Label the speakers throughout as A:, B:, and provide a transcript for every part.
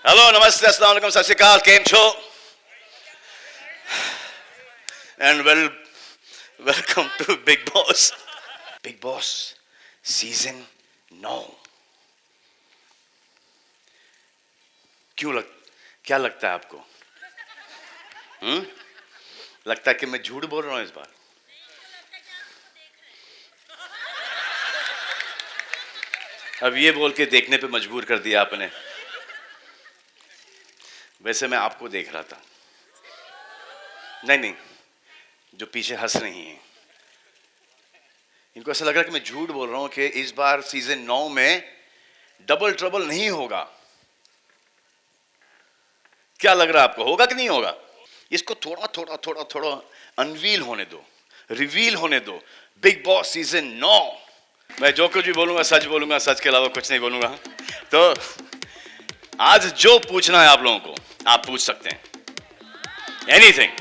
A: Hello, नमस्ते, अस्सलाम वालेकुम, सत श्री अकाल, केम छो and welcome to Bigg Boss. Bigg Boss season 9। क्या लगता है आपको? लगता है कि मैं झूठ बोल रहा हूं इस बार? अब ये बोल के देखने पे मजबूर कर दिया आपने। वैसे मैं आपको देख रहा था। नहीं, जो पीछे हंस रही हैं, इनको ऐसा लग रहा है कि मैं झूठ बोल रहा हूं कि इस बार सीजन 9 में डबल ट्रबल नहीं होगा। क्या लग रहा है आपको, होगा कि नहीं होगा? इसको थोड़ा अनवील होने दो, रिवील होने दो। Big Boss season 9। मैं जो कुछ भी बोलूंगा सच बोलूंगा, सच के अलावा कुछ नहीं बोलूंगा। तो आज जो पूछना है आप लोगों को, आप पूछ सकते हैं। एनीथिंग,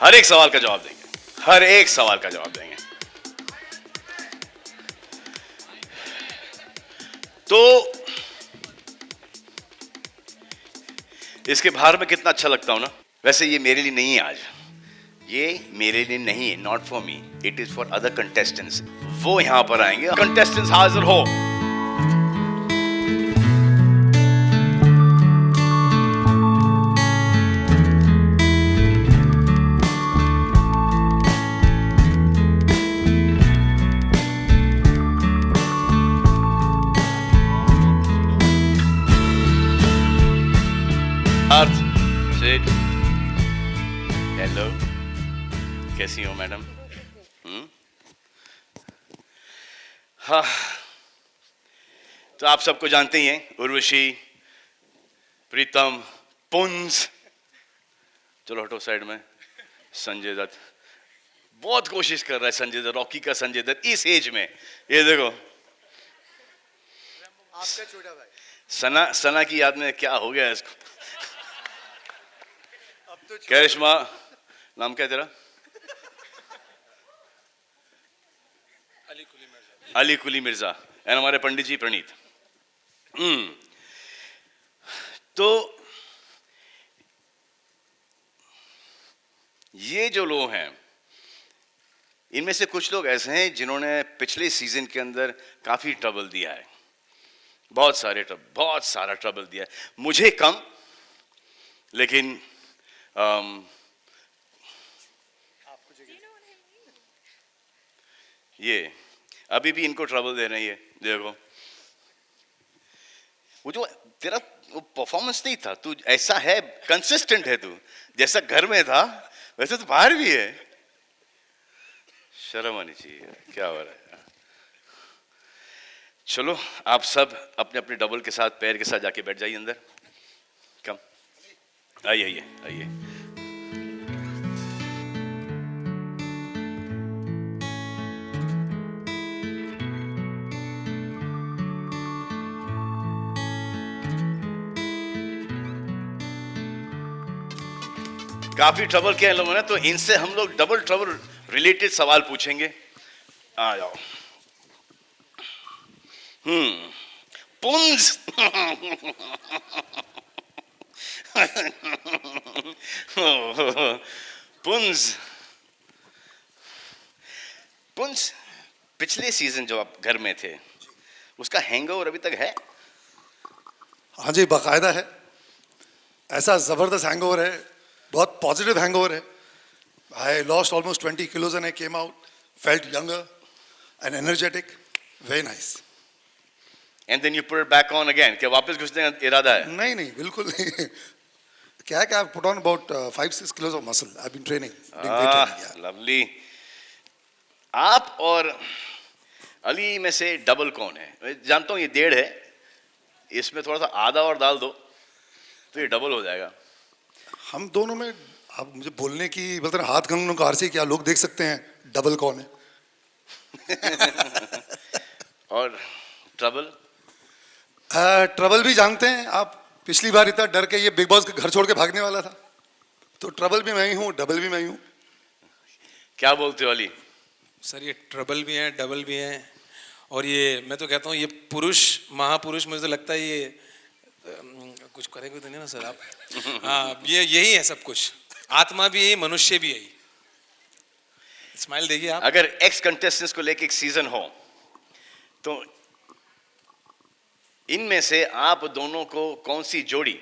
A: हर एक सवाल का जवाब देंगे, हर एक सवाल का जवाब देंगे। तो इसके बाहर में कितना अच्छा लगता हूं ना। वैसे ये मेरे लिए नहीं है आज, ये मेरे लिए नहीं है, not for me, it is for other contestants. वो यहां पर आएंगे। कंटेस्टेंट्स हाजिर हो। हेलो, कैसी हो मैडम? हाँ, तो आप सबको जानते ही हैं, उर्वशी, प्रीतम, पुंज, चलो हटो साइड में, संजय दत्त। बहुत कोशिश कर रहा है संजय दत्त, रॉकी का संजय दत्त इस एज में। ये देखो
B: आपका छोटा भाई
A: सना की याद में क्या हो गया इसको।
B: अब तो
A: करिश्मा, नाम क्या है तेरा? अली कुली मिर्जा। एंड हमारे पंडित जी प्रणीत। तो ये जो लोग हैं, इनमें से कुछ लोग ऐसे हैं जिन्होंने पिछले सीजन के अंदर काफी ट्रबल दिया है, बहुत सारा ट्रबल दिया है। मुझे कम, लेकिन ये अभी भी इनको ट्रबल दे रही है। देखो, वो जो तेरा वो परफॉर्मेंस नहीं था, तू ऐसा है, कंसिस्टेंट है, तू जैसा घर में था वैसे तो बाहर भी है। शर्म आनी चाहिए, क्या हो रहा है? चलो, आप सब अपने अपने डबल के साथ, पैर के साथ जाके बैठ जाइए अंदर। कम, आइए आइए। काफी ट्रबल किया इन लोगों ने, तो इनसे हम लोग डबल ट्रबल रिलेटेड सवाल पूछेंगे। आ जाओ। पुंज। पुंज, पिछले सीजन जो आप घर में थे, उसका हैंगओवर अभी तक है?
B: हाँ जी, बाकायदा है। ऐसा जबरदस्त हैंगओवर है, बहुत पॉजिटिव हैंगओवर है। I lost almost 20 kilos and I came out felt younger and energetic, very nice.
A: And then you put it back on again, क्या वापस घुसने का इरादा है?
B: नहीं, बिल्कुल नहीं। क्या है कि I put on about 5-6 kilos of muscle. I been training.
A: Lovely. आप और अली में से डबल कौन है? मैं जानता हूं ये 1.5 है, इसमें थोड़ा सा आधा और डाल दो तो ये डबल हो जाएगा।
B: हम दोनों में आप मुझे बोलने की बोलते हैं हाथ कंगनों का आरसी, क्या लोग देख सकते हैं डबल कौन है?
A: और ट्रबल?
B: ट्रबल भी जानते हैं आप। पिछली बार इतना डर के ये बिग बॉस के घर छोड़ के भागने वाला था, तो ट्रबल भी मैं ही हूँ, डबल भी मैं ही हूँ।
A: क्या बोलते हो अली?
C: सर, ये ट्रबल भी हैं, डबल भी हैं, और ये मैं तो कहता हूँ ये पुरुष महापुरुष मुझे तो लगता है ये कुछ करेंगे तो नहीं ना सर आप? हाँ, ये यही है सब कुछ, आत्मा भी यही, मनुष्य भी यही। स्माइल देखिए आप।
A: अगर एक्स कंटेस्टेंट्स को लेके एक सीजन हो तो इनमें से आप दोनों को कौन सी जोड़ी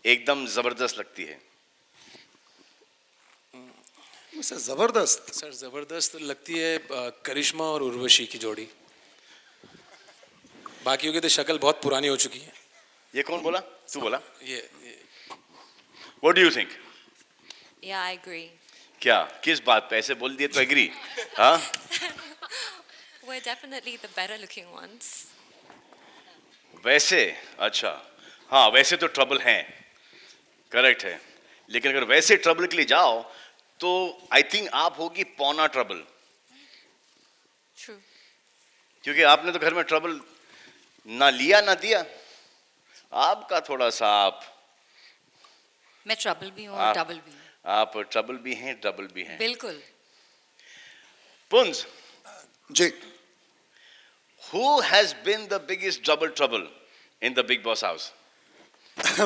A: एकदम जबरदस्त लगती है?
B: सर जबरदस्त।
C: सर जबरदस्त लगती है करिश्मा और उर्वशी की जोड़ी। बाकियों की तो शक्ल बहुत पुरानी हो चुकी है।
A: ये कौन बोला? तू बोला?
C: ये
A: what do you think?
D: Yeah, I agree.
A: क्या किस बात पे ऐसे बोल दिए तो एग्री? हाँ,
D: We're definitely the better looking ones.
A: वैसे अच्छा, हाँ वैसे तो ट्रबल है, करेक्ट है, लेकिन अगर वैसे ट्रबल के लिए जाओ तो आई थिंक आप होगी पौना ट्रबल,
D: True.
A: क्योंकि आपने तो घर में ट्रबल ना लिया ना दिया। आपका थोड़ा सा
D: मैं ट्रबल भी हूँ
A: आप-
D: और डबल भी हूँ।
A: आप ट्रबल भी हैं, डबल भी हैं।
D: बिल्कुल।
A: पुंज,
B: जी,
A: who has been the biggest double trouble in the Big Boss house?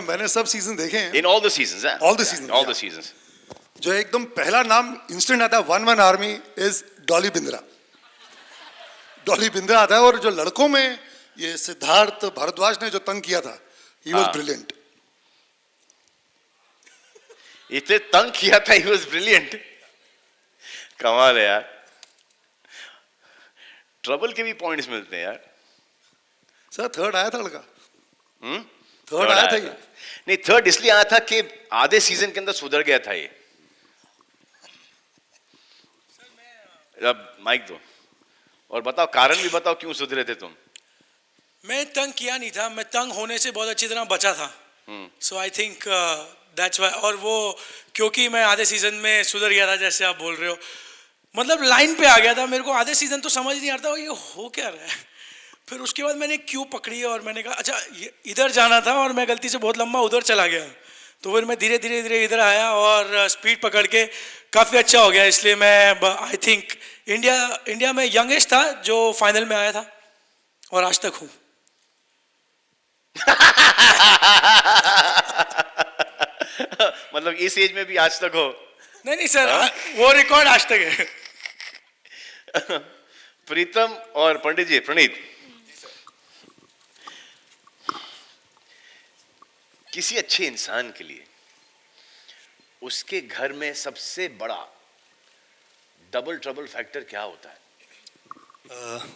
B: मैंने सब सीजन देखे हैं।
A: In all the seasons, eh?
B: All the seasons,
A: All
B: yeah.
A: the seasons.
B: जो एकदम पहला नाम इंस्टेंट आता है 1-1 आर्मी इज डॉली बिंद्रा। डॉली बिंद्रा आता है, और जो लड़कों में ये सिद्धार्थ भारद्वाज ने जो तंग किया था, ही वाज
A: हाँ।
B: ब्रिलियंट।
A: इतने तंग किया था, he was brilliant. कमाल है यार, ट्रबल के भी पॉइंट्स मिलते हैं यार।
B: सर थर्ड आया था लड़का,
A: हम्म,
B: थर्ड आया था ये।
A: नहीं, थर्ड इसलिए आया था कि आधे सीजन के अंदर सुधर गया था ये। अब माइक दो और बताओ, कारण भी बताओ क्यों सुधरे थे तुम?
E: मैं तंग किया नहीं था, मैं तंग होने से बहुत अच्छी तरह बचा था। सो आई थिंक दैट्स व्हाई। और वो क्योंकि मैं आधे सीजन में सुधर गया था, जैसे आप बोल रहे हो, मतलब लाइन पे आ गया था। मेरे को आधे सीजन तो समझ नहीं आता ये हो क्या रहा है। फिर उसके बाद मैंने क्यू पकड़ी और मैंने कहा अच्छा ये इधर जाना था, और मैं गलती से बहुत लंबा उधर चला गया। तो फिर मैं धीरे धीरे धीरे इधर आया और स्पीड पकड़ के काफ़ी अच्छा हो गया। इसलिए मैं आई थिंक इंडिया में यंगेस्ट था जो फाइनल में आया था, और आज तक हूँ।
A: मतलब इस एज में भी आज तक हो?
E: नहीं सर, वो रिकॉर्ड आज तक है।
A: प्रीतम और पंडित जी, प्रणीत, किसी अच्छे इंसान के लिए उसके घर में सबसे बड़ा डबल ट्रबल फैक्टर क्या होता है?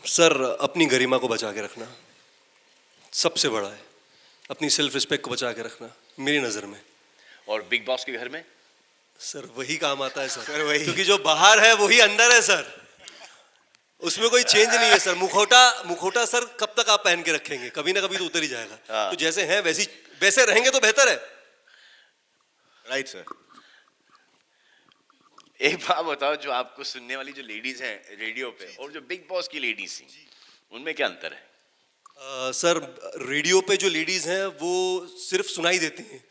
F: सर अपनी गरिमा को बचा के रखना सबसे बड़ा है, अपनी सेल्फ रिस्पेक्ट को बचा के रखना मेरी नज़र में।
A: और बिग बॉस के घर में?
F: सर वही काम आता है सर वही, क्योंकि जो बाहर है वही अंदर है सर, उसमें कोई चेंज नहीं है सर। मुखौटा सर कब तक आप पहन के रखेंगे, कभी ना कभी तो उतर ही जाएगा।
A: हाँ।
F: तो जैसे हैं वैसे रहेंगे तो बेहतर है।
G: Right sir.
A: एक बात बताओ, जो आपको सुनने वाली जो लेडीज हैं रेडियो पे और जो बिग बॉस की लेडीज थी, उनमें क्या अंतर है?
F: सर रेडियो पे जो लेडीज हैं वो सिर्फ सुनाई देती हैं,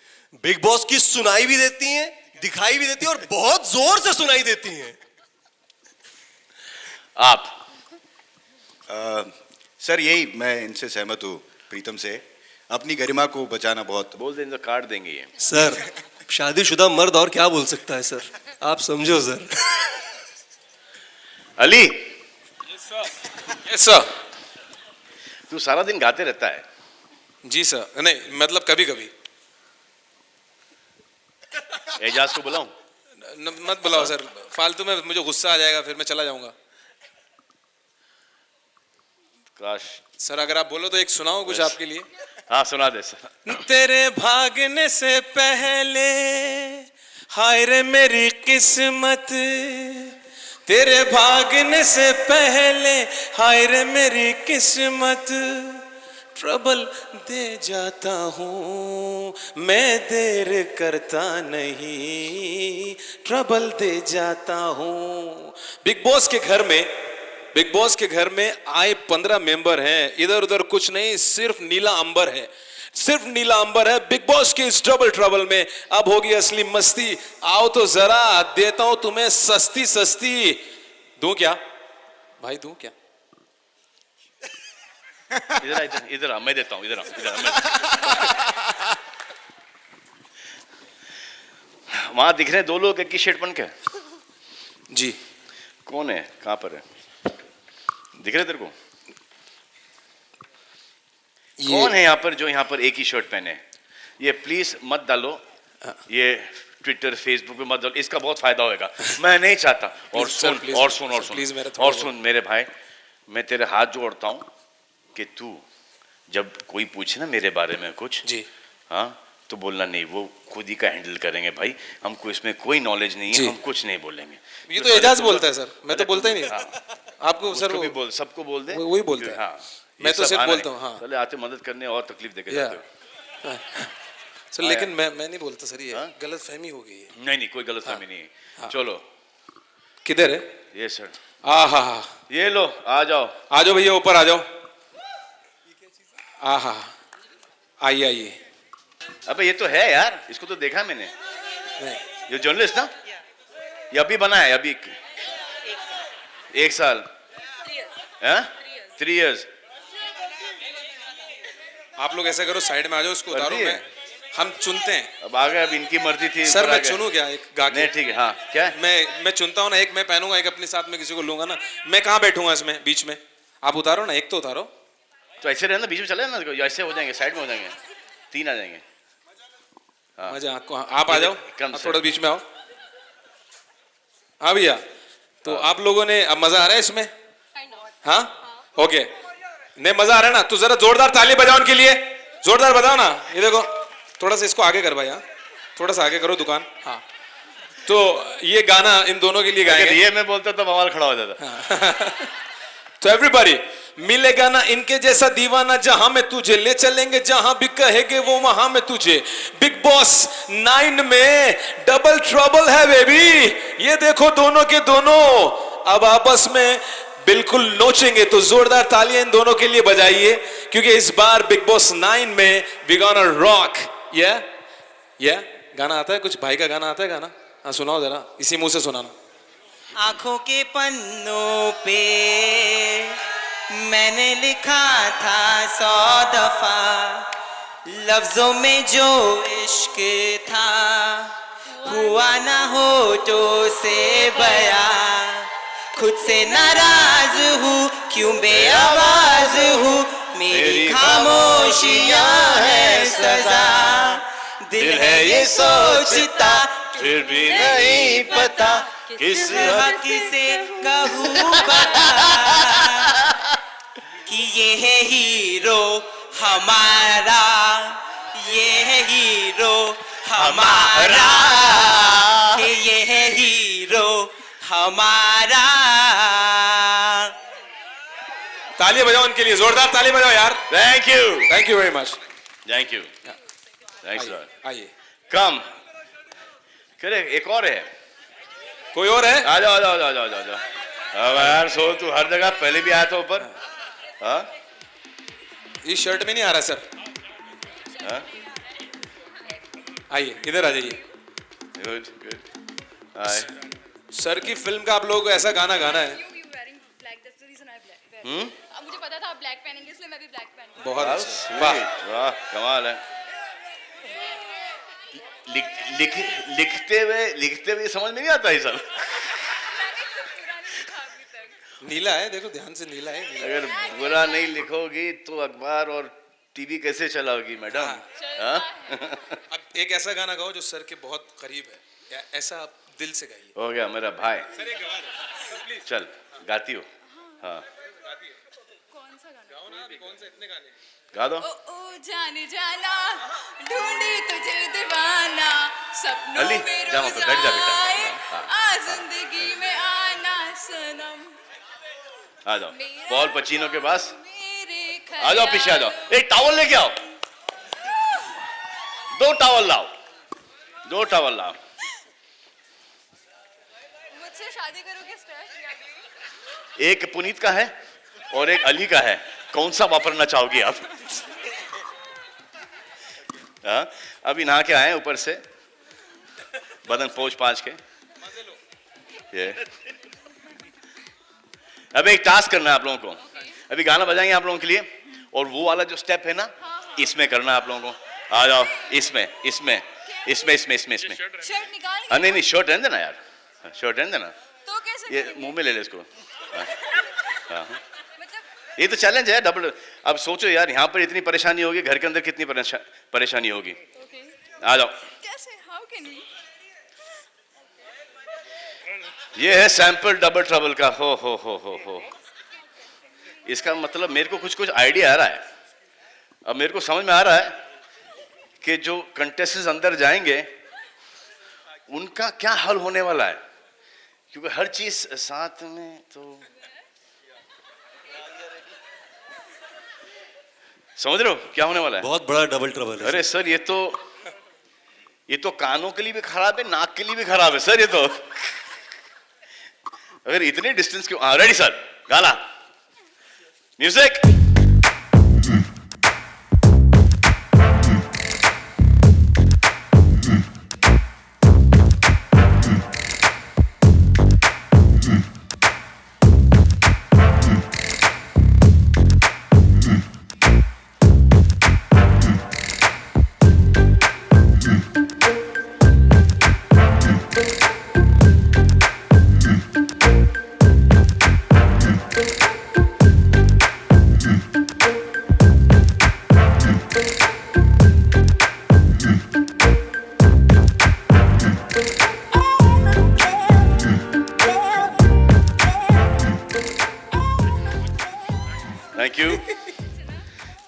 F: बिग बॉस की सुनाई भी देती हैं, दिखाई भी देती हैं, और बहुत जोर से सुनाई देती हैं।
A: आप?
G: सर यही मैं इनसे सहमत हूँ, प्रीतम से। अपनी गरिमा को बचाना बहुत।
A: बोल दें तो काट देंगे ये।
F: सर शादीशुदा मर्द और क्या बोल सकता है सर, आप समझो सर।
A: Ali,
C: yes sir.
A: तू सारा दिन गाते रहता है?
C: जी सर, नहीं मतलब कभी कभी।
A: एजाज को बुलाऊं?
C: मत बुलाओ सर, फालतू में मुझे गुस्सा आ जाएगा, फिर मैं चला जाऊंगा।
A: काश।
C: सर अगर आप बोलो तो एक सुनाओ कुछ आपके लिए।
A: हाँ सुना दे सर।
C: तेरे भागने से पहले हाय रे मेरी किस्मत, तेरे भागने से पहले हाय रे मेरी किस्मत, ट्रबल दे जाता हूँ मैं देर करता नहीं, ट्रबल दे जाता हूँ। बिग बॉस के घर में आए 15 मेंबर हैं, इधर उधर कुछ नहीं, सिर्फ नीला अंबर है, सिर्फ नीला अंबर है। बिग बॉस के इस डबल ट्रबल में अब होगी असली मस्ती। आओ तो जरा देता हूं तुम्हें सस्ती सस्ती। दूं क्या भाई, दूं क्या?
A: इधर आ, मैं देता हूँ, इधर आ, वहां दिख रहे हैं 2 लोग एक ही शर्ट पहन के।
C: जी
A: कौन है, कहाँ पर है, दिख रहे तेरे को? कौन है यहाँ पर जो यहाँ पर एक ही शर्ट पहने? ये प्लीज मत डालो, ये ट्विटर फेसबुक पे मत डालो, इसका बहुत फायदा होगा, मैं नहीं चाहता। और
C: Please,
A: सुन
C: sir, please,
A: और सुन और
C: sir,
A: सुन
C: please, मेरा थोड़ा
A: और सुन मेरे भाई, मैं तेरे हाथ जोड़ता हूँ कि तू जब कोई पूछे ना मेरे बारे में कुछ,
C: जी
A: हाँ, तो बोलना नहीं, वो खुद ही का हैंडल करेंगे भाई, हमको इसमें कोई नॉलेज नहीं
C: जी।
A: है, हम कुछ नहीं बोलेंगे।
C: ये तो एजाज बोलता है सर, मैं तो बोलता ही नहीं।
A: हाँ,
C: आपको सर
A: उसको भी
C: वो
A: बोल, सबको बोल दे,
C: वही बोलता है।
A: हाँ,
C: मैं
A: ये
C: तो
A: सब
C: सिर्फ
A: आना
C: बोलता
A: नहीं।
C: हूँ, हाँ।
A: पहले आते मदद करने और तकलीफ देके
C: या
A: जाते हो।
C: सर लेकिन मैं नहीं बोलता सर, ये
A: हाँ?
C: गलत फहमी हो गई है।
A: नहीं नहीं, कोई गलत फहमी नहीं है। चलो
C: किधर है?
A: ये सर,
C: हा
A: ये लो, आ जाओ।
C: आ जाओ भैया, ऊपर आ जाओ। हा आइए आइए।
A: अबे ये तो है यार, इसको तो देखा मैंने,
C: नहीं,
A: ये जर्नलिस्ट ना, ये अभी बना है, अभी 1 साल, 3 years।
C: आप लोग ऐसा करो, साइड में आ जाओ, उसको
A: कर
C: उतारो,
A: दिए?
C: हम चुनते हैं।
A: अब आ गए, अब इनकी मर्जी थी।
C: सर
A: ऊपर आ
C: मैं
A: गए।
C: चुनूं क्या, एक गा के?
A: नहीं ठीक है, हाँ क्या है?
C: मैं चुनता हूँ ना, एक मैं पहनूंगा, एक अपने साथ में किसी को लूंगा ना। मैं कहाँ बैठूंगा इसमें बीच में? आप उतारो ना, एक तो उतारो।
A: तो ऐसे रहना, बीच में चले ना, ऐसे हो जाएंगे, साइड में हो जाएंगे, 3 आ जाएंगे। हाँ।
C: मजा आपको, आप आ जाओ,
A: क्रम
C: आप
A: से।
C: थोड़ा बीच में आओ। हाँ भैया, तो आप लोगों ने, अब मजा आ रहा है इसमें? हाँ ओके, नहीं मजा आ रहा है ना, तो जरा जोरदार ताली बजाओ उनके लिए, जोरदार बजाओ ना। ये देखो, थोड़ा सा इसको आगे कर भाई, हाँ थोड़ा सा आगे करो दुकान। हाँ, तो ये गाना इन दोनों के लिए
A: अगर
C: गाएंगे।
A: ये मैं बोलता तो बवाल खड़ा हो जाता।
C: तो एवरीबॉडी, मिलेगा ना इनके जैसा दीवाना, जहां में तुझे ले चलेंगे, जहां भी कहेंगे वो वहां में तुझे। बिग बॉस 9 में डबल ट्रबल है बेबी, ये देखो दोनों के दोनों अब आपस में बिल्कुल नोचेंगे। तो जोरदार तालियां इन दोनों के लिए बजाइए, क्योंकि इस बार बिग बॉस 9 में वी गोना रॉक। या गाना आता है कुछ? भाई का गाना आता है गाना? हाँ सुनाओ जरा, इसी मुंह से सुनाना।
H: आंखों के पन्नों पे मैंने लिखा था 100 दफा, लफ्जों में जो इश्क था हुआ ना होठों से बयां। खुद से नाराज हूँ, क्यों बेआवाज हूँ, मेरी खामोशियाँ है सजा। दिल है ये सोचता,
A: फिर भी नहीं पता
H: किस हक से कहूँ बता कि ये है हीरो हमारा, ये है हीरो हमारा, कि ये है हीरो हमारा।
C: ताली बजाओ उनके लिए, जोरदार ताली बजाओ यार।
A: Thank
C: thank you very much.
A: You thanks
C: आइए,
A: कम करे, एक और है,
C: कोई और है?
A: आ जाओ आ जाओ आ जाओ आ जाओ आ जाओ। अब यार सो, तू हर जगह पहले भी आया था ऊपर। हाँ
C: इस शर्ट में नहीं आ रहा सर।
A: हाँ?
C: आइए इधर आ जाइए।
A: Good good. हाय।
C: सर की फिल्म का आप लोगों को ऐसा गाना गाना है।
D: मुझे पता था आप ब्लैक पहनेंगे, इसलिए मैं भी ब्लैक पहन।
C: बहुत
A: How
C: अच्छा,
A: sweet.
C: वाह।
A: वाह कमाल है। लिखते हुए समझ में नहीं आता ये सब।
C: नीला है, देखो ध्यान से, नीला है, नीला।
A: अगर बुरा नहीं लिखोगी तो अखबार और टीवी कैसे चलाओगी मैडम? हाँ?
C: अब एक ऐसा गाना गाओ जो सर के बहुत करीब है, या ऐसा आप दिल से गाइए।
A: हो गया मेरा भाई,
C: सर एक गवा दो प्लीज।
A: चल गाती हो। हाँ
D: कौन सा गाना?
C: गाओ ना, अभी कौन सा, इतने गाने।
A: गा दो।
D: ओ जाने जाना, ढूंढी तुझे दीवाना, सपनों
A: अली,
D: में
A: जा वहाँ
D: रोज
A: पे बैठ जा बेटा।
D: आए,
A: हाँ,
D: आ जिंदगी में आना सनम।
A: आ जाओ पॉल पचीनो के पास।
D: मेरे
A: आ जाओ पीछे आ जाओ, एक टॉवल लेके आओ, 2 टॉवल लाओ, 2 टॉवल लाओ।
D: मुझसे शादी करोगे स्ट्रेस?
A: एक पुनीत का है और एक अली का है, कौन सा वापरना चाहोगी आप? हाँ अभी नहा के आए ऊपर से, बदन पोंछ पाँच के। ये अब एक टास्क करना है आप लोगों को। अभी गाना बजाएंगे आप लोगों के लिए, और वो वाला जो स्टेप है ना, इसमें करना है आप लोगों को। आ जाओ, इसमें इसमें इसमें इसमें इसमें इसमें।
D: शर्ट निकाल
A: हाँ नहीं नहीं, शर्ट रहने देना यार, शर्ट रहने देना।
D: तो कैसे
A: ये
D: करेंगे?
A: मुंह में ले ले इसको। हाँ, हाँ।
D: मतलब
A: ये तो चैलेंज है डबल। अब सोचो यार, यहाँ पर इतनी परेशानी होगी, घर के अंदर कितनी परेशानी होगी।
D: ओके,
A: आ जाओ,
D: कैसे, हाउ कैन वी?
A: ये है सैंपल डबल ट्रबल का। हो। इसका मतलब मेरे को कुछ कुछ आइडिया आ रहा है। अब मेरे को समझ में आ रहा है कि जो कंटेस्टेंट्स अंदर जाएंगे उनका क्या हल होने वाला है, क्योंकि हर चीज साथ में तो समझ रहे हो क्या होने वाला है।
F: बहुत बड़ा डबल ट्रबल है
A: अरे सर, ये तो कानों के लिए भी खराब है, नाक के लिए भी खराब है सर। ये तो अगर इतने डिस्टेंस क्यों। रेडी सर, गाना, music.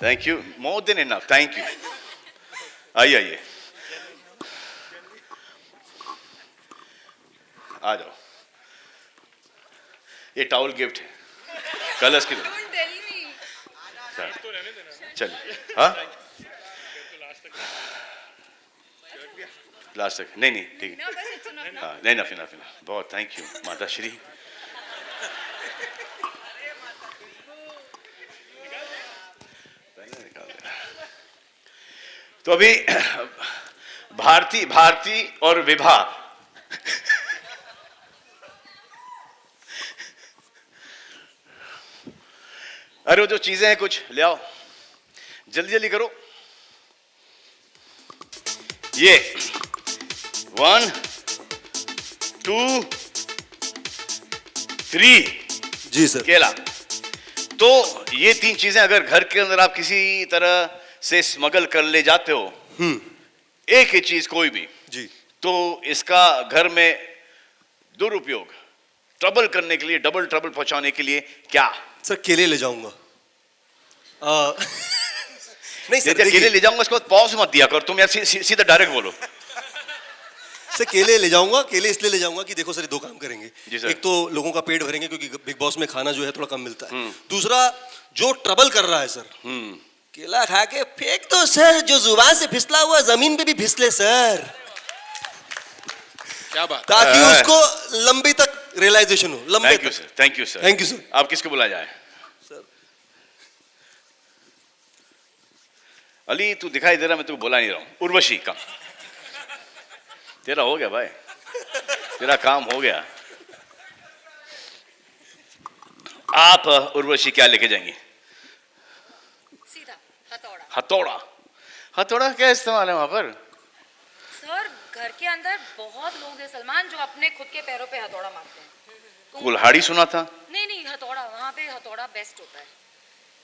A: Thank you, more than enough, thank you. आइए आ जाओ, ये टॉवल गिफ्ट है कलर्स के लिए।
D: Don't tell me.
A: चलिए, हाँ लास्ट तक नहीं ठीक है।
D: No, बस it's enough now.
A: हाँ नहीं, इनफ, बहुत थैंक यू माता श्री। तो अभी भारती और विभा अरे वो जो चीजें हैं कुछ ले आओ, जल्दी करो। ये 1 2 3
F: जी सर।
A: केला। तो ये 3 चीजें अगर घर के अंदर आप किसी तरह से स्मगल कर ले जाते हो, एक ही चीज कोई भी
F: जी,
A: तो इसका घर में दुरुपयोग, ट्रबल करने के लिए, डबल ट्रबल पहुंचाने के लिए क्या?
F: सर केले ले जाऊंगा। नहीं सर,
A: केले ले जाऊंगा, उसके बाद पॉज मत दिया कर तुम यार, सीधा डायरेक्ट बोलो।
F: सर केले ले जाऊंगा। केले इसलिए ले जाऊंगा कि देखो सर, ये 2 काम करेंगे।
A: जी सर।
F: एक तो लोगों का पेट भरेंगे, क्योंकि बिग बॉस में खाना जो है थोड़ा कम मिलता है। दूसरा, जो ट्रबल कर रहा है सर, केला खा के फेंक दो सर, जो जुबान से फिसला हुआ जमीन पे भी फिसले सर,
C: क्या बात।
F: ताकि उसको लंबी तक रियलाइजेशन हो, लंबे
A: थैंक यू
F: तक।
A: Sir, thank you sir,
F: thank you sir.
A: आप किसको बुलाया जाए?
F: सर
A: अली तू दिखाई दे रहा, मैं तुझको बुला नहीं रहा हूं। उर्वशी का तेरा हो गया भाई, तेरा काम हो गया। आप उर्वशी क्या लेके जाएंगी?
D: सीधा हथौड़ा।
A: हथौड़ा क्या इस्तेमाल है वहां पर?
I: सर घर के अंदर बहुत लोग हैं सलमान जो अपने खुद के पैरों पे हथौड़ा मारते हैं। तो
A: कुल्हाड़ी सुना था।
I: नहीं हथौड़ा, वहाँ पे हथौड़ा बेस्ट होता है।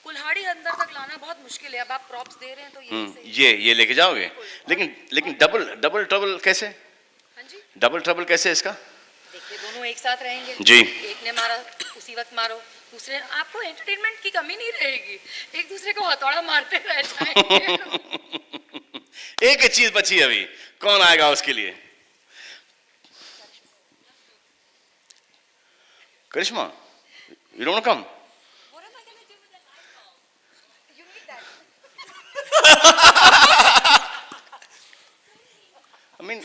I: कुल्हाड़ी अंदर तक लाना बहुत मुश्किल है। अब आप प्रॉप्स दे रहे हैं तो
A: ये लेके जाओगे, लेकिन डबल ट्रबल कैसे?
I: हाँ जी,
A: डबल ट्रबल कैसे इसका?
I: देखिए दोनों एक साथ रहेंगे
A: जी।
I: एक ने मारा उसी वक्त मारो, दूसरे, आपको एंटरटेनमेंट की कमी नहीं रहेगी, एक दूसरे को हथौड़ा मारते रह जाएंगे।
A: एक ही चीज बची अभी, कौन आएगा उसके लिए? Karishma, you don't come?
D: What am I gonna do with that light bulb? You need that.
A: I mean,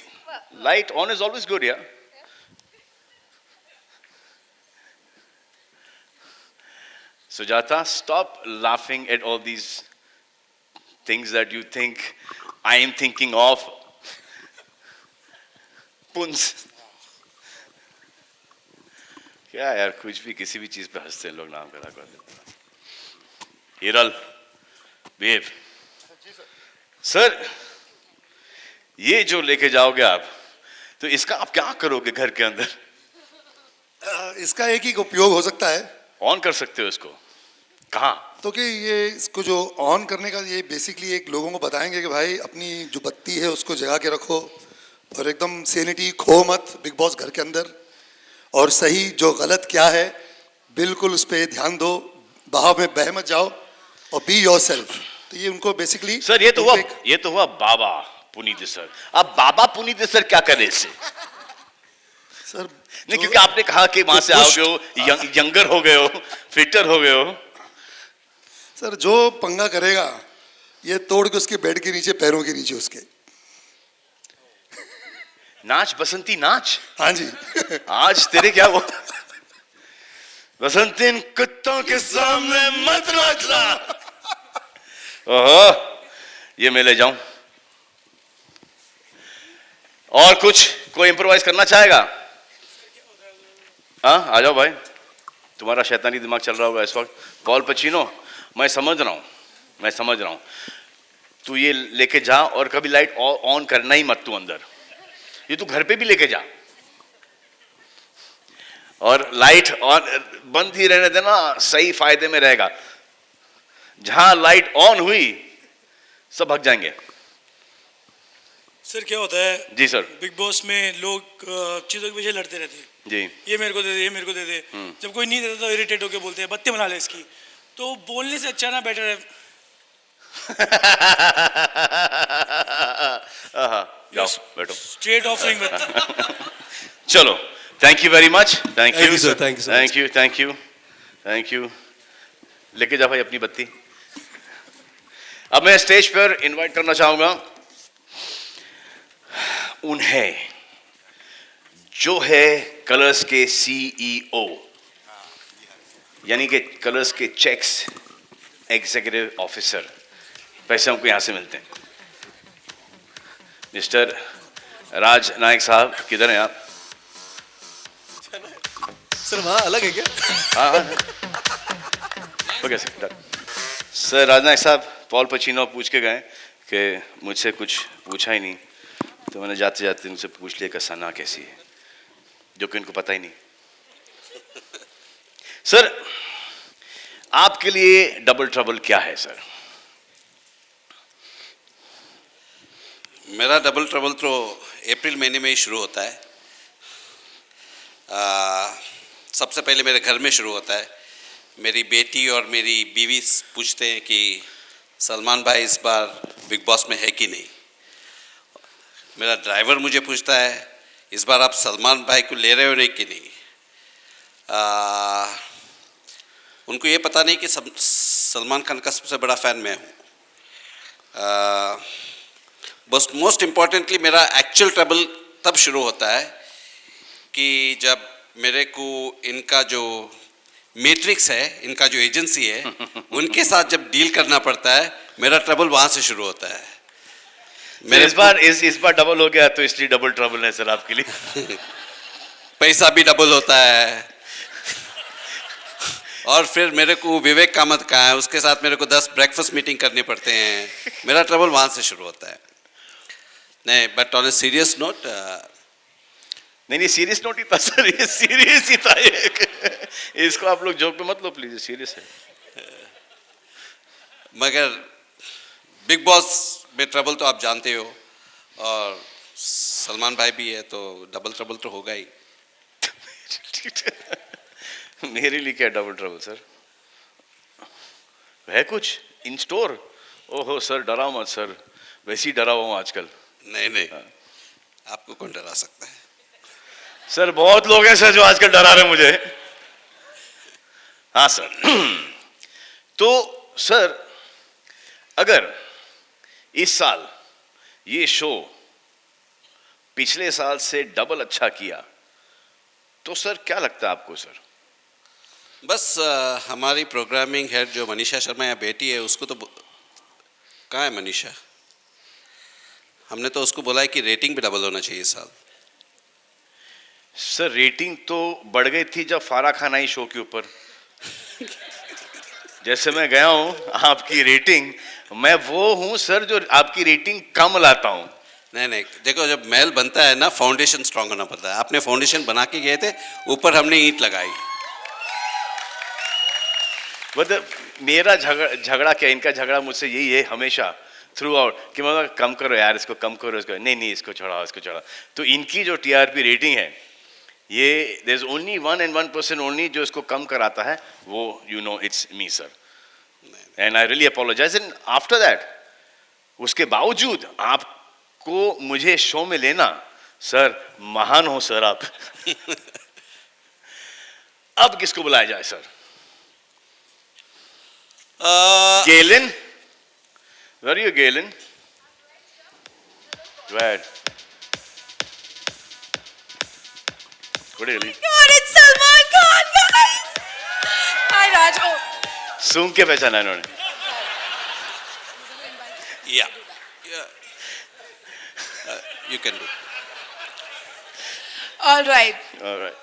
A: light on is always good, yeah. Sujata, stop laughing at all these things that you think I am thinking of. पुंस क्या यार, कुछ भी किसी भी चीज पे हंसते हैं लोग, नाम करा कर देते हैं। हिरल, बिहेव। सर ये जो लेके जाओगे आप, तो इसका आप क्या करोगे घर के अंदर?
B: इसका एक ही उपयोग हो सकता है,
A: ऑन कर सकते हो इसको कहाँ?
B: तो कि ये इसको जो ऑन करने का ये बेसिकली एक लोगों को बताएंगे कि भाई अपनी जो बत्ती है उसको जगा के रखो और एकदम सेनिटी खो मत बिग बॉस घर के अंदर, और सही जो गलत क्या है बिल्कुल उस पर ध्यान दो, बहाव में बह मत जाओ और बी योरसेल्फ। तो ये उनको बेसिकली
A: सर ये तो हुआ बाबा पुनीत सर। अब बाबा पुनीत सर क्या करें इससे?
B: सर
A: नहीं, क्योंकि आपने कहा कि वहां से आओगे हो, यंगर हो गए हो, फिटर हो गए हो।
B: सर जो पंगा करेगा ये तोड़ के उसके बेड के नीचे, पैरों के नीचे उसके।
A: नाच बसंती नाच।
B: हाँ जी।
A: आज तेरे क्या वो बसंती, इन कुत्तों के सामने मत नाचना। ओहो, ये मैं ले जाऊं। और कुछ कोई इंप्रोवाइज करना चाहेगा? हाँ आ जाओ भाई, तुम्हारा शैतानी दिमाग चल रहा होगा इस वक्त। पॉल पचीनो, मैं समझ रहा हूं। तू ये लेके जा और कभी लाइट ऑन करना ही मत तू अंदर। ये तू घर पे भी लेके जा और लाइट ऑन बंद ही रहने देना, सही फायदे में रहेगा। जहां लाइट ऑन हुई सब भाग जाएंगे।
E: सर क्या होता है
A: जी सर।
E: बिग बॉस में लोग चीज़ों के पीछे लड़ते रहते हैं,
A: जी
E: ये मेरे को दे दे, ये मेरे को दे दे। जब कोई नहीं देता तो इरिटेट होकर बोलते हैं बत्ती बना ले इसकी। तो बोलने से अच्छा ना बेटर है
A: जाओ बैठो।
E: स्ट्रेट ऑफरिंग मत।
A: चलो, thank you very much. Thank
F: Thank
A: you
F: you, sir. Thank you so much.
A: Thank you. लेके जा भाई अपनी बत्ती। अब मैं स्टेज पर इनवाइट करना चाहूंगा उन्हें जो है कलर्स के सीईओ, यानी कि कलर्स के चेक्स एग्जीक्यूटिव ऑफिसर। पैसे हमको यहां से मिलते हैं। मिस्टर राज नायक साहब, किधर हैं आप?
F: सर वहाँ अलग है क्या?
A: हाँ ओके सर। राज नायक साहब, पॉल पचीनो पूछ के गए कि मुझसे कुछ पूछा ही नहीं, तो मैंने जाते जाते उनसे पूछ लिया कि सना कैसी है, जो कि उनको पता ही नहीं। सर आपके लिए डबल ट्रबल क्या है सर?
J: मेरा डबल ट्रबल तो अप्रैल महीने में ही शुरू होता है। सबसे पहले मेरे घर में शुरू होता है। मेरी बेटी और मेरी बीवी पूछते हैं कि सलमान भाई इस बार बिग बॉस में है कि नहीं। मेरा ड्राइवर मुझे पूछता है इस बार आप सलमान भाई को ले रहे हो नहीं कि नहीं। उनको ये पता नहीं कि सलमान खान का सबसे बड़ा फ़ैन मैं हूँ। बस मोस्ट इम्पॉर्टेंटली मेरा एक्चुअल ट्रबल तब शुरू होता है कि जब मेरे को इनका जो मैट्रिक्स है, इनका जो एजेंसी है, उनके साथ जब डील करना पड़ता है, मेरा ट्रबल वहाँ से शुरू होता है।
A: मेरे इस बार डबल हो गया तो इसलिए डबल ट्रबल है सर आपके लिए।
J: पैसा भी डबल होता है और फिर मेरे को विवेक कामत का है, उसके साथ मेरे को 10 ब्रेकफास्ट मीटिंग करने पड़ते हैं। मेरा ट्रबल वहाँ से शुरू होता है। नहीं, but on a serious note,
A: नहीं सीरियस नोट ही था सर, ये सीरियस ही था ये। इसको आप लोग जोक में मत लो प्लीज, सीरियस है।
J: मगर बिग बॉस में ट्रबल तो आप जानते हो, और सलमान भाई भी है तो डबल ट्रबल तो होगा ही।
A: मेरे लिए क्या डबल ट्रबल सर? है कुछ इन स्टोर? ओहो सर डराओ मत सर, वैसे ही डरा हुआ हूँ आजकल।
J: नहीं आपको कौन डरा सकता है?
A: सर बहुत लोग हैं सर जो आजकल डरा रहे मुझे। हाँ सर। तो सर अगर इस साल ये शो पिछले साल से डबल अच्छा किया तो सर क्या लगता है आपको सर?
J: बस हमारी प्रोग्रामिंग हेड जो मनीषा शर्मा या बेटी है, उसको तो कहाँ है मनीषा? हमने तो उसको बोला है कि रेटिंग भी डबल होना चाहिए इस साल।
A: सर रेटिंग तो बढ़ गई थी जब फारा खान आई शो के ऊपर। जैसे मैं गया हूं आपकी रेटिंग, मैं वो हूं सर जो आपकी रेटिंग कम लाता हूं।
J: नहीं नहीं, देखो जब महल बनता है ना, फाउंडेशन स्ट्रांग होना पड़ता है। आपने फाउंडेशन बना के गए थे, ऊपर हमने ईंट लगाई।
A: मतलब मेरा झगड़ा क्या, इनका झगड़ा मुझसे यही है हमेशा थ्रू आउट कि मतलब कम करो यार, इसको कम करो, इसको नहीं इसको छोड़ाओ, इसको छोड़ाओ। तो इनकी जो टीआरपी रेटिंग है, ये देयर इज ओनली 1% ओनली जो इसको कम कराता है, वो you know it's me sir, and I really apologise. And after that, उसके बावजूद आपको मुझे शो में लेना, सर महान हो सर आप। अब किसको बुलाया जाए sir? Galen? Where are you, Galen? Go ahead. Good evening.
D: God, it's Salman Khan, guys! Hi, Raj. Oh.
A: सूंघ के पहचाना इन्होंने।
J: Yeah. You can do.
D: All right.
A: All right.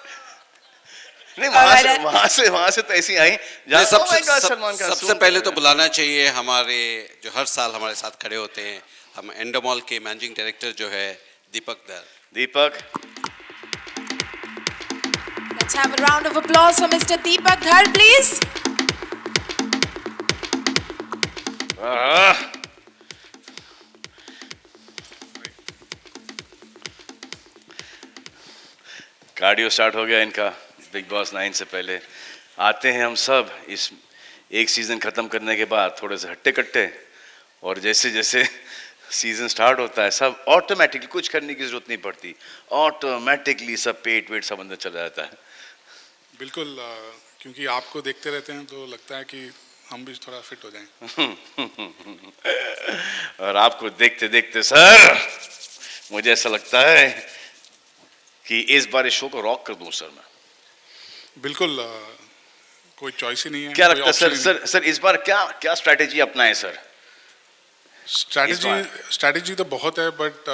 A: नहीं, वहां से तो ऐसी आई जहाँ
J: सबसे पहले तो बुलाना चाहिए हमारे जो हर साल हमारे साथ खड़े होते हैं, हम एंडोमॉल के मैनेजिंग डायरेक्टर जो है दीपक धर।
A: दीपक,
D: Let's have a round of applause for Mr. Deepak Dhar, please.
A: Cardio start हो गया इनका बिग बॉस 9 से पहले। आते हैं हम सब इस एक सीज़न ख़त्म करने के बाद थोड़े से हट्टे कट्टे, और जैसे जैसे सीज़न स्टार्ट होता है सब ऑटोमेटिकली, कुछ करने की ज़रूरत नहीं पड़ती, ऑटोमेटिकली सब पेट वेट सब अंदर चला जाता है।
K: बिल्कुल, क्योंकि आपको देखते रहते हैं तो लगता है कि हम भी थोड़ा फिट हो जाएं।
A: और आपको देखते देखते सर मुझे ऐसा लगता है कि इस बार इस शो को रॉक कर दूं सर मैं।
K: बिल्कुल, कोई चॉइस ही नहीं है।
A: क्या लगता है सर इस बार क्या स्ट्रैटेजी अपनाएं सर?
K: स्ट्रैटेजी तो बहुत है, बट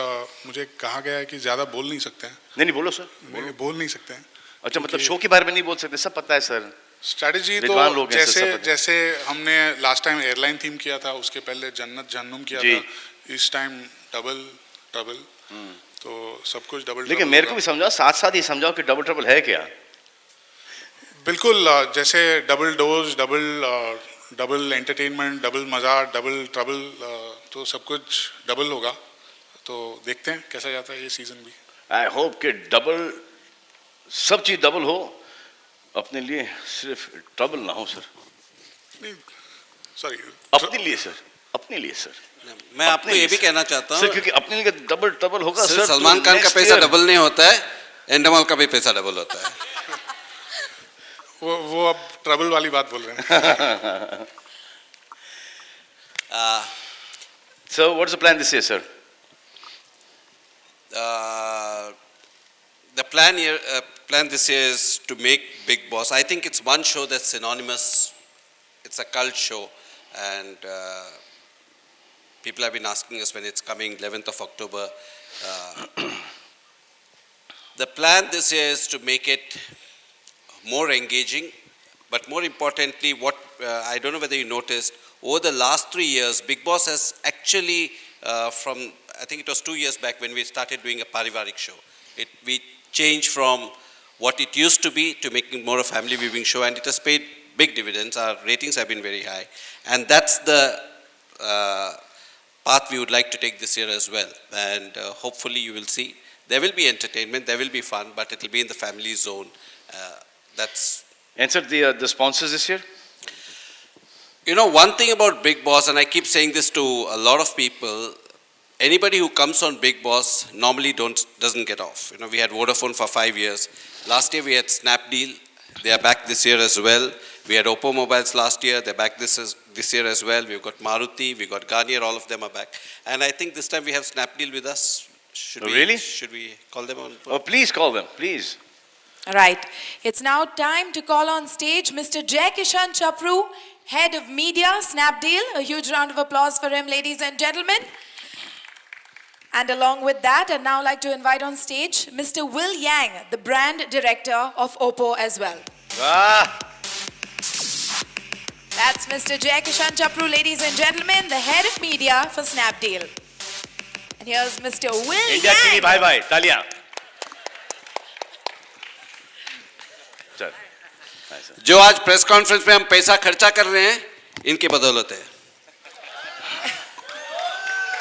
K: मुझे कहा गया है कि ज्यादा बोल नहीं सकते हैं।
A: नहीं बोलो सर।
K: बोल नहीं सकते हैं।
A: अच्छा, मतलब शो के बारे में नहीं बोल सकते, सब पता है सर।
K: स्ट्रैटेजी तो जैसे हमने लास्ट टाइम एयरलाइन थीम किया था, उसके पहले जन्नत जहन्नुम किया था, इस टाइम डबल ट्रबल, तो सब कुछ डबल।
A: लेकिन मेरे को भी समझाओ, साथ साथ ही समझाओ कि डबल ट्रबल है क्या?
K: बिल्कुल, जैसे double dose, double entertainment, double मजा, डबल ट्रबल, तो सब कुछ डबल होगा। तो देखते हैं कैसा जाता है ये सीजन भी।
A: आई होप कि डबल, सब चीज डबल हो, अपने लिए सिर्फ ट्रबल ना हो सर।
K: नहीं, सॉरी,
A: अपने लिए सर, अपने लिए सर।
J: मैं आपको ये भी कहना चाहता हूँ
A: क्योंकि अपने लिए डबल ट्रबल होगा सर।
J: सलमान खान का पैसा डबल नहीं होता है, एंडोमॉल का भी पैसा डबल होता है।
K: वो अब ट्रबल वाली बात बोल रहे हैं।
A: So what's the plan this year, sir?
J: The plan this year is to make Big Boss. I think it's one show that's synonymous. It's a cult show, and people have been asking us when it's coming, 11th of October. The plan this year is to make it more engaging, but more importantly, what I don't know whether you noticed, over the last 3 years, Big Boss has actually, from I think it was 2 years back when we started doing a Parivarik show. We changed from what it used to be to making more a family viewing show, and it has paid big dividends. Our ratings have been very high, and that's the path we would like to take this year as well. And hopefully you will see there will be entertainment, there will be fun, but it will be in the family zone.
A: And sir, the sponsors this year?
J: You know, one thing about Big Boss, and I keep saying this to a lot of people, anybody who comes on Big Boss normally doesn't get off. You know, we had Vodafone for 5 years. Last year we had Snapdeal. They are back this year as well. We had Oppo Mobiles last year. They're back this year as well. We've got Maruti. We've got Garnier. All of them are back. And I think this time we have Snapdeal with us.
A: Really?
J: Should we call them on?
A: Oh, please call them, please.
D: Right. It's now time to call on stage Mr. Jai Kishan Chapru, Head of Media, Snapdeal. A huge round of applause for him, ladies and gentlemen. And along with that, I'd now like to invite on stage Mr. Will Yang, the brand director of Oppo as well.
A: Ah.
D: That's Mr. Jay Kishan Chapru, ladies and gentlemen, the head of media for Snapdeal. And here's Mr. Will
A: India चीनी
D: Yang.
A: भाई भाई तालियां चल ऐसा
J: जो आज press conference में हम पैसा खर्चा कर रहे हैं इनकी बदौलत है।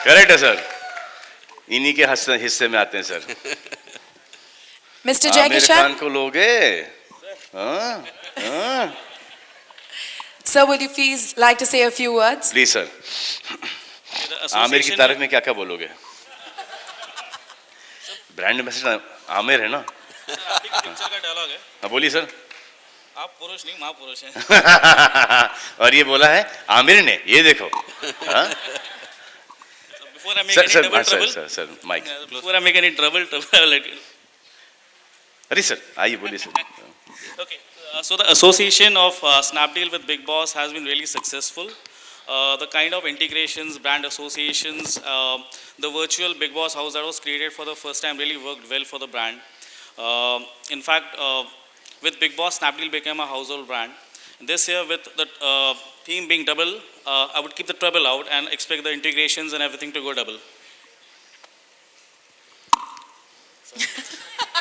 A: करेक्ट है सर इन्हीं के हिस्से में आते हैं sir
D: Mr. Jay
A: Aamir
D: Kishan.
A: Khan को लोगे हाँ हाँ
D: Sir, would you please like to say a few words?
A: Please sir Aamir की तारीफ में क्या क्या बोलोगे ब्रांड एम्बेसडर आमिर है ना
C: पिक्चर का डायलॉग है,
A: हाँ बोलिए सर
C: आप पुरुष नहीं महापुरुष हैं।
A: और ये बोला है आमिर ने ये देखो हाँ?
C: Before I make
A: sir
C: any
A: sir
C: double
A: हाँ, sir
C: trouble,
A: sir sir mike
C: before I make any trouble, I'll let you.
A: अरे सर आइए बोलिए sir
C: Okay, so the association of Snapdeal with Big Boss has been really successful. The kind of integrations, brand associations, the virtual Big Boss house that was created for the first time really worked well for the brand. In fact, with Big Boss, Snapdeal became a household brand. This year, with the theme being double, I would keep the treble out and expect the integrations and everything to go double.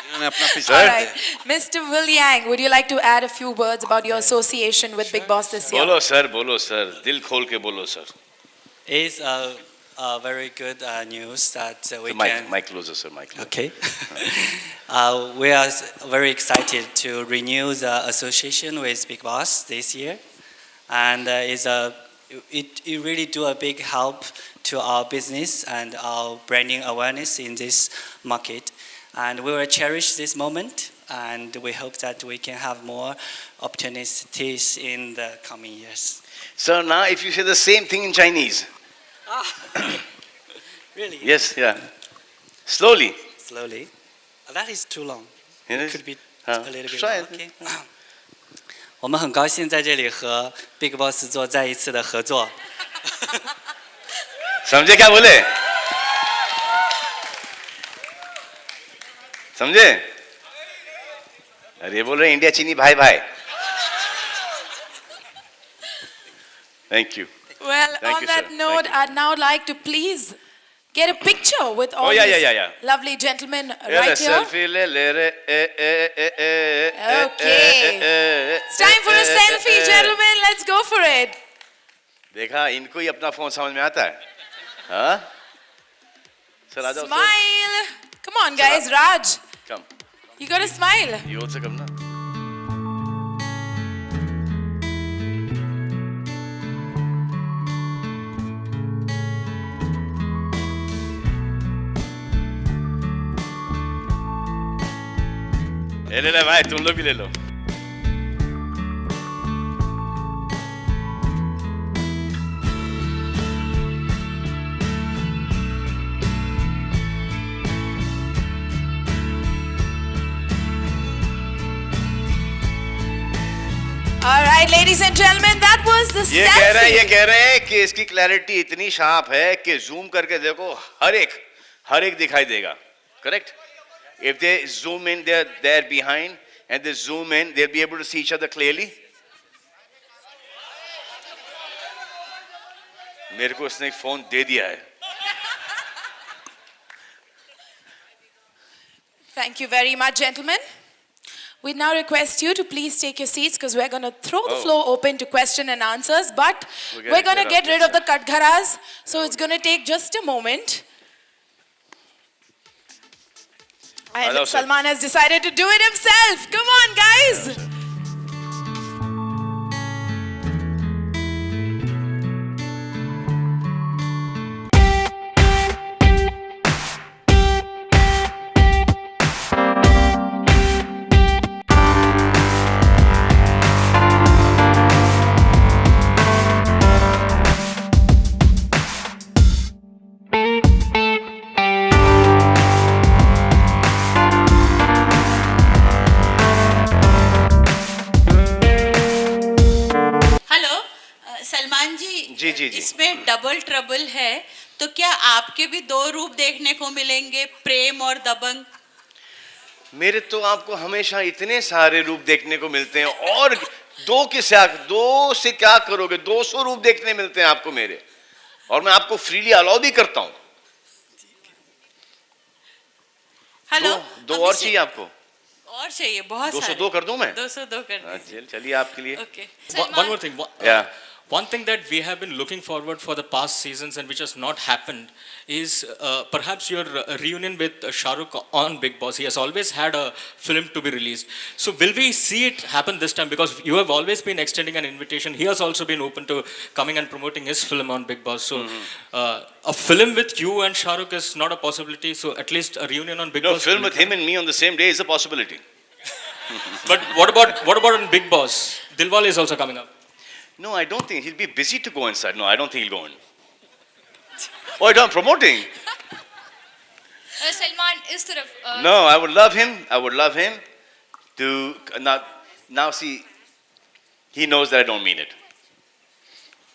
J: इन्होंने अपना
D: All
J: पिछड़ा
D: right. Mr. Will Yang, would you like to add a few words about your association with Big Boss this year?
A: बोलो sir दिल खोल के बोलो sir
L: It's a very good news that we
A: mike
L: can.
A: Mike closer sir mike
L: Okay. We are very excited to renew the association with Big Boss this year, and it really do a big help to our business and our branding awareness in this market. And we will cherish this moment, and we hope that we can have more opportunities in the coming years.
A: Sir, now if you say the same thing in Chinese.
L: Really?
A: Yes, yeah. Slowly.
L: Slowly. That is too long.
A: It
L: It
A: is?
L: could be
A: Huh.
L: a little bit
A: Try
L: more.
A: it.
L: Okay. 我们很高兴在这里和 Big Boss 做再一次的合作。
A: समझे क्या बोले समझे अरे ये बोल रहे India चीनी भाई भाई thank you
D: Well,
A: Thank
D: on
A: you,
D: that
A: sir.
D: note,
A: Thank you.
D: I'd now like to please get a picture with all
A: Oh, yeah,
D: these
A: yeah.
D: lovely gentlemen right here.
A: Selfie ले ले रे
D: Okay. It's time for a selfie, gentlemen. Let's go for it.
A: देखा इनको ही अपना phone समझ में आता है हाँ सर आ जाओ
D: Smile. Come on, guys. Raj,
A: come
D: you gotta smile.
A: ये और से कम ना ले भाई तुम लोग भी ले लो
D: All right, ladies and gentlemen, that was the
A: ये
D: selfie.
A: कह रहे हैं कि इसकी क्लैरिटी इतनी शार्प है कि जूम करके देखो हर एक दिखाई देगा correct if they zoom in they're there behind and they zoom in they'll be able to see each other clearly मेरे को इसने एक फोन दे दिया है
D: Thank you very much, gentlemen. We now request you to please take your seats because we're going to throw the floor open to question and answers. But we're going to get rid of the katgharas, so it's going to take just a moment. And
A: Hello, sir.
D: Salman has decided to do it himself. Come on, guys.
M: Hello Salman ji
A: ji.
M: इसमें double trouble है तो क्या आपके भी दो रूप देखने को मिलेंगे प्रेम और दबंग
A: मेरे तो आपको हमेशा इतने सारे रूप देखने को मिलते हैं और दो से क्या करोगे? 200 रूप देखने मिलते हैं आपको मेरे, और मैं आपको फ्रीली अलाउ भी करता हूं।
M: हेलो,
A: दो और चाहिए आपको?
M: और चाहिए बहुत
A: 202 कर दूं मैं?
M: 202 कर
A: चलिए आपके लिए।
M: Okay.
C: One more thing.
A: Yeah.
C: One thing that we have been looking forward for the past seasons and which has not happened is perhaps your reunion with Shah Rukh on Big Boss. He has always had a film to be released. So will we see it happen this time? Because you have always been extending an invitation. He has also been open to coming and promoting his film on Big Boss. So a film with you and Shah Rukh is not a possibility. So at least a reunion on Big
A: No,
C: Boss.
A: film with him and me on the same day is a possibility.
C: But what about on Big Boss? Dilwale is also coming up.
A: No, I don't think he'll be busy to go inside. No, I don't think he'll go in. Oh, I'm promoting.
I: Salman इस तरफ
A: No, I would love him. I would love him to now see. He knows that I don't mean it.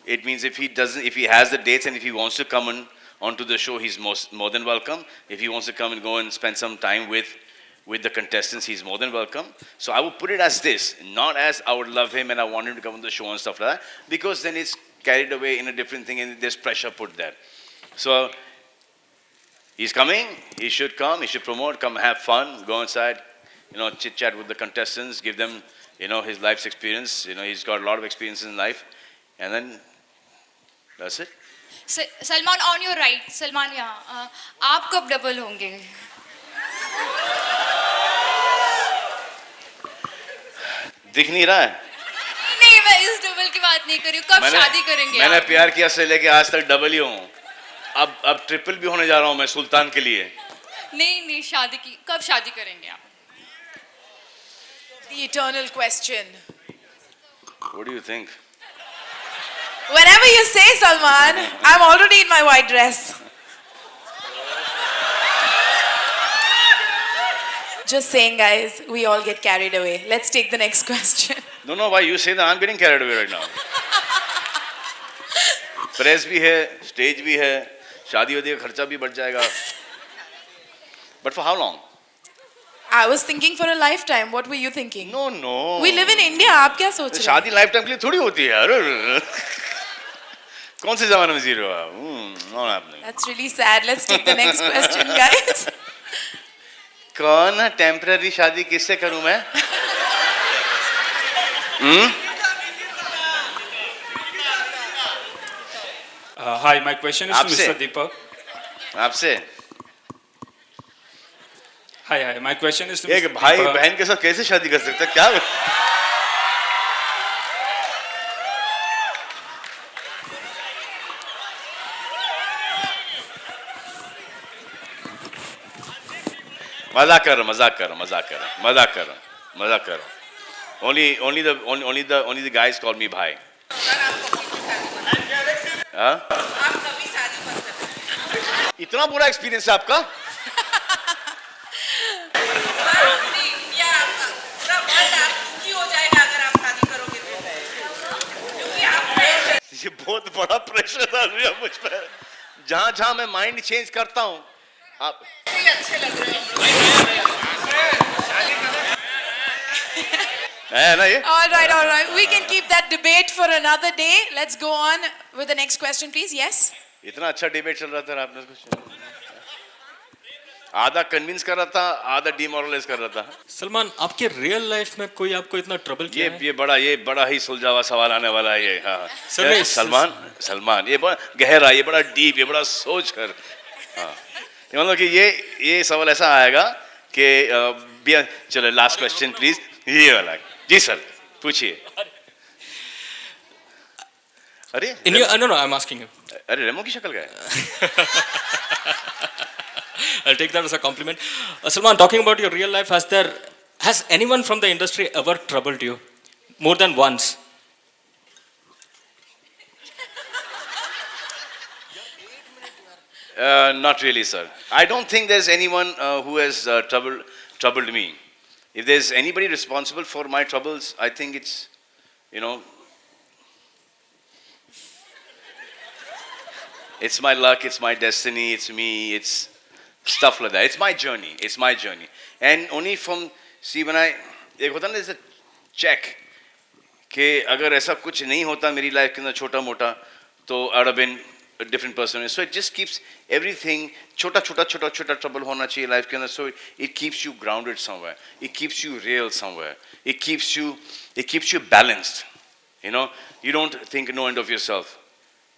A: It means if he has the dates and if he wants to come onto the show, he's more than welcome. If he wants to come and go and spend some time with the contestants, he's more than welcome. So I would put it as this, not as I would love him and I want him to come on the show and stuff like that, because then it's carried away in a different thing and there's pressure put there. So he's coming, he should come, he should promote, come have fun, go inside, chit chat with the contestants, give them, his life's experience. He's got a lot of experience in life, and then that's it.
I: Salman on your right, Salman यहाँ आप कब double होंगे?
A: दिख नहीं रहा है?
I: नहीं, मैं इस डबल की बात नहीं कर रही हूँ। कब शादी करेंगे?
A: मैंने
I: आप?
A: प्यार किया से लेके आज तक डबल ही हूँ। अब ट्रिपल भी होने जा रहा हूँ मैं सुल्तान के लिए।
I: नहीं, शादी की कब शादी करेंगे आप?
D: The eternal question.
A: What do you think?
D: Whenever you say, Salman, I'm already in my white dress. Just saying, guys, we all get carried away. Let's take the next question.
A: No, why you say that? I'm getting carried away right now. Press भी है, stage भी है, शादी वादी का खर्चा भी बढ़ जाएगा. But for how long?
D: I was thinking for a lifetime. What were you thinking?
A: No.
D: We live in India. आप क्या सोच रहे हैं?
A: शादी लाइफ टाइम के लिए थोड़ी होती है यार. कौन से जमाने में जी रहे हो आप? Not happening.
D: That's really sad. Let's take the next question, guys.
A: कौन टेम्पररी शादी किससे करूं मैं?
N: Hi, my question is to Mr. Deepak.
A: आपसे?
N: Hi, my question is to Mr.
A: एक भाई
N: Deepak.
A: बहन के साथ कैसे शादी कर सकता है? क्या? मजाक कर रहा. Only the guys call me भाई. हाँ? इतना बुरा एक्सपीरियंस है आपका? ये बहुत बड़ा प्रेशर डाल रही है मुझ पर. जहां मैं माइंड चेंज करता हूं आप अच्छे लग रहे हैं ना ये.
D: All right. We can keep that debate for another day. Let's go on with the next question, please. Yes.
A: इतना अच्छा डिबेट चल रहा था आपने कुछ आधा कन्विंस कर रहा था, आधा डिमोरलाइज कर रहा था.
C: सलमान, आपके रियल लाइफ में कोई आपको इतना ट्रबल किया है?
A: ये बड़ा ही सुलझा हुआ सवाल आने वाला है ये. हाँ. सलमान ये बड़ा गहरा, ये बड़ा डीप, ये बड़ा सोच कर. हाँ. मतलब कि ये सवाल ऐसा आएगा कि चलो लास्ट क्वेश्चन प्लीज. ये वाला. जी सर पूछिए. अरे
C: No, I'm asking you.
A: अरे रेमो की शक्ल का है.
C: I'll take that as a compliment. Salman, talking about your real life, has anyone from the industry ever troubled you more than once?
A: Not really, sir. I don't think there's anyone who has troubled me. If there's anybody responsible for my troubles, I think it's, it's my luck, it's my destiny, it's me, it's stuff like that. It's my journey. And only from, see, when एक होता ना जैसे check कि अगर ऐसा कुछ नहीं होता मेरी लाइफ के अंदर छोटा मोटा तो I would have been a different person. So it just keeps everything छोटा trouble होना चाहिए लाइफ के अंदर. So it keeps you grounded somewhere. It keeps you real somewhere. It keeps you balanced. You know, you don't think no end of yourself.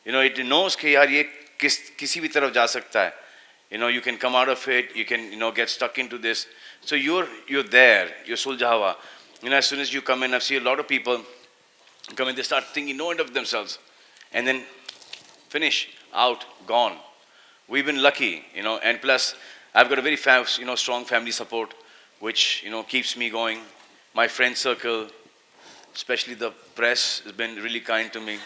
A: You know, it knows कि यार ये किसी भी तरफ जा सकता है. You know, you can come out of it. You can, you know, get stuck into this. So you're there. You're सुलझा हुआ. You know, as soon as you come in, I've seen a lot of people come in. They start thinking no end of themselves, and then finish, out, gone. We've been lucky, you know, and plus I've got a very strong family support, which, you know, keeps me going. My friend circle, especially the press, has been really kind to me.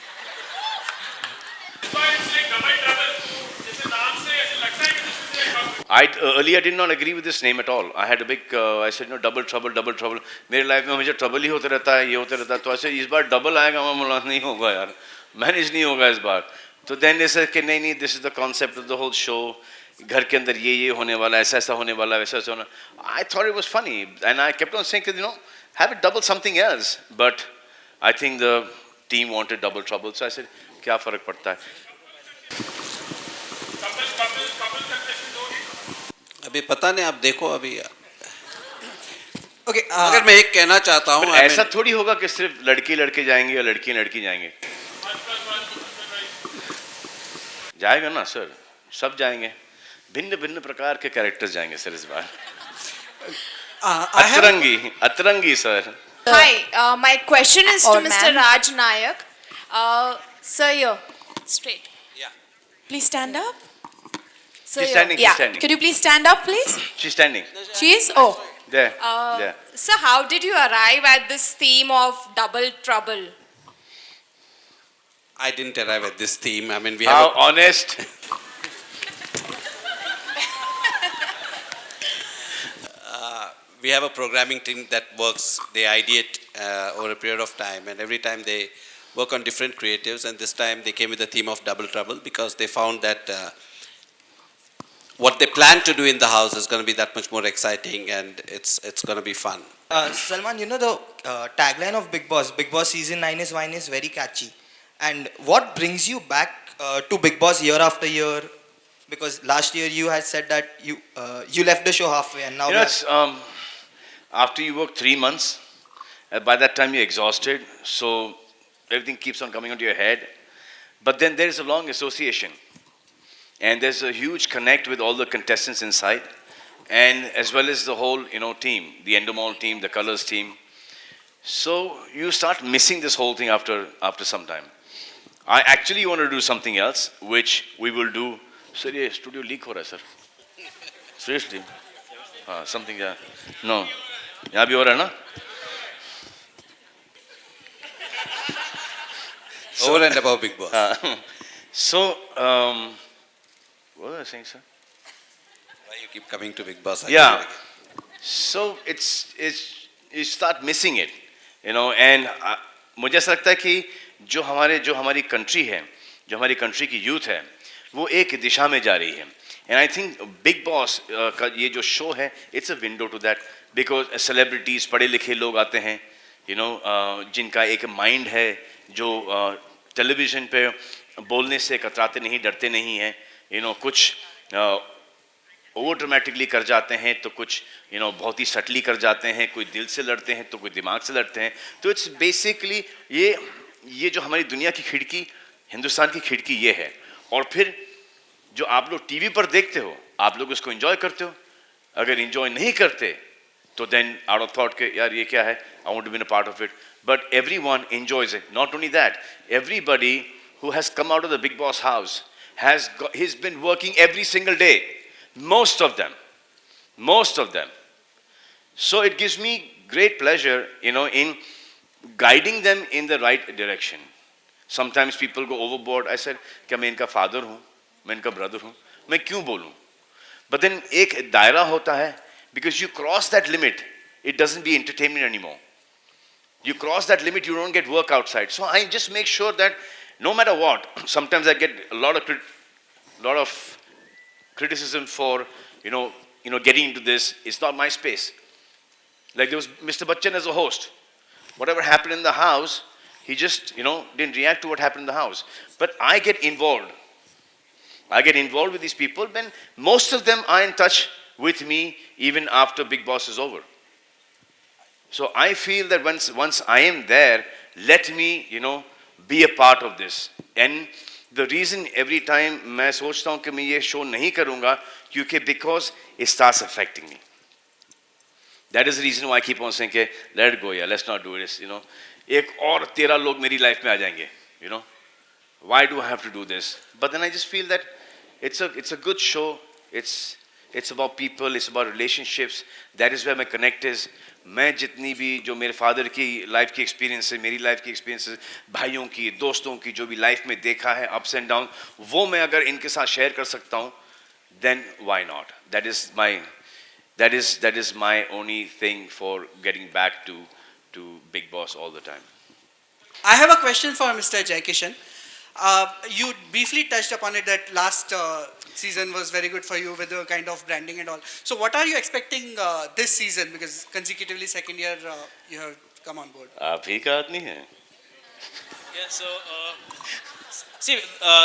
A: I earlier did not agree with this name at all. I had a big, I said, no, double trouble. मेरे life में मुझे trouble ही होता रहता है, ये होता रहता है. तो ऐसे इस बार डबल आएगा, मैं बोला नहीं होगा यार, मैनेज नहीं होगा इस बार. तो then they said कि नहीं, this is the concept of the whole show. घर के अंदर ये होने वाला, ऐसा होने वाला, वैसा होना. I thought it was funny, and I kept on saying, you know, have it double something else. But I think the team wanted double trouble, so I said, क्या फर्क पड़ता है?
J: अभी पता नहीं, आप देखो अभी. Okay, अगर मैं एक कहना चाहता हूँ,
A: ऐसा थोड़ी होगा कि सिर्फ लड़के जाएंगे या लड़की जाएंगे. जाएगा ना सर, सब जाएंगे. भिन्न प्रकार के कैरेक्टर्स जाएंगे सर इस बार. अतरंगी sir.
O: Hi, my question is to Mr. Raj Nayak. Sir, here, straight.
J: Yeah.
D: Please stand up.
O: Sir,
A: She's standing.
O: yeah.
A: She's standing.
D: Could you please stand up, please?
A: She's standing.
D: She is? Oh.
A: There.
O: Sir, how did you arrive at this theme of double trouble?
J: I didn't arrive at this theme. I mean, we
A: How
J: have
A: honest.
J: we have a programming team that works. They ideate over a period of time, and every time they work on different creatives. And this time they came with the theme of double trouble because they found that what they plan to do in the house is going to be that much more exciting, and it's going to be fun.
H: Salman, you know the tagline of Bigg Boss season 9 is wine is very catchy. And what brings you back to Bigg Boss year after year? Because last year you had said that you left the show halfway, and now
A: You know, it's, after you work 3 months, by that time you're exhausted, so everything keeps on coming onto your head. But then there is a long association, and there's a huge connect with all the contestants inside, and as well as the whole, you know, team, the Endemol team, the Colors team. So you start missing this whole thing after some time. I actually want to do something else, which we will do. Sir, ये studio leak हो रहा है sir. Seriously? Something yeah. No. यहाँ भी हो रहा है ना?
J: Over and above Bigg Boss.
A: So, what was I saying, sir?
J: Why you keep coming to Bigg Boss?
A: Yeah. So it's you start missing it, you know. And मुझे ऐसा लगता है कि जो हमारी कंट्री है, जो हमारी कंट्री की यूथ है, वो एक दिशा में जा रही है. And I think Bigg Boss का ये जो शो है, it's a window to that because celebrities, पढ़े लिखे लोग आते हैं, you know, जिनका एक माइंड है, जो टेलीविज़न पे बोलने से कतराते नहीं, डरते नहीं हैं, you know, कुछ ओवर ड्रामेटिकली कर जाते हैं, तो कुछ, you know, बहुत ही सटली कर जाते हैं, कोई दिल से लड़ते हैं, तो कोई दिमाग से लड़ते हैं. तो इट्स बेसिकली ये जो हमारी दुनिया की खिड़की, हिंदुस्तान की खिड़की ये है. और फिर जो आप लोग टीवी पर देखते हो, आप लोग उसको एंजॉय करते हो. अगर एंजॉय नहीं करते तो देन आउट ऑफ थॉट के यार ये क्या है, I want to be a part of it. But everyone enjoys it. Not only that, everybody who has come out of the Bigg Boss house he's been working every single day, most of them. So it gives me great pleasure, you know, in guiding them in the right direction. Sometimes people go overboard. I said, क्या मैं इनका father हूँ, मैं इनका brother हूँ, मैं क्यों बोलूँ? But then एक दायरा होता है, because you cross that limit, it doesn't be entertainment anymore. You cross that limit, you don't get work outside. So I just make sure that no matter what, sometimes I get a lot of criticism for, you know, getting into this. It's not my space. Like there was Mr. Bachchan as a host. Whatever happened in the house, He just, didn't react to what happened in the house. But I get involved. I get involved with these people when most of them are in touch with me even after Big Boss is over. So I feel that once I am there, let me, be a part of this. And the reason every time मैं सोचता हूँ कि मैं ये show नहीं करूँगा क्योंकि because it starts affecting me. That is the reason why I keep on saying कि let it go, yeah, let's not do this, एक और 13 लोग मेरी life में आ जाएंगे, Why do I have to do this? But then I just feel that it's a good show. It's about people. It's about relationships. That is where my connect is. मैं जितनी भी जो मेरे फादर की life की experience है, मेरी life की एक्सपीरियंस है, भाइयों की, दोस्तों की, जो भी लाइफ में देखा है अप्स एंड डाउन, वो मैं अगर इनके साथ शेयर कर सकता हूँ, then why not? That is my only thing for getting back to Big Boss all the time.
P: I have a question for Mr. Jai Kishan. You briefly touched upon it that last season was very good for you with the kind of branding and all. So what are you expecting this season? Because consecutively second year you have come on board.
A: आप ही का आदमी है.
Q: Yeah, so see,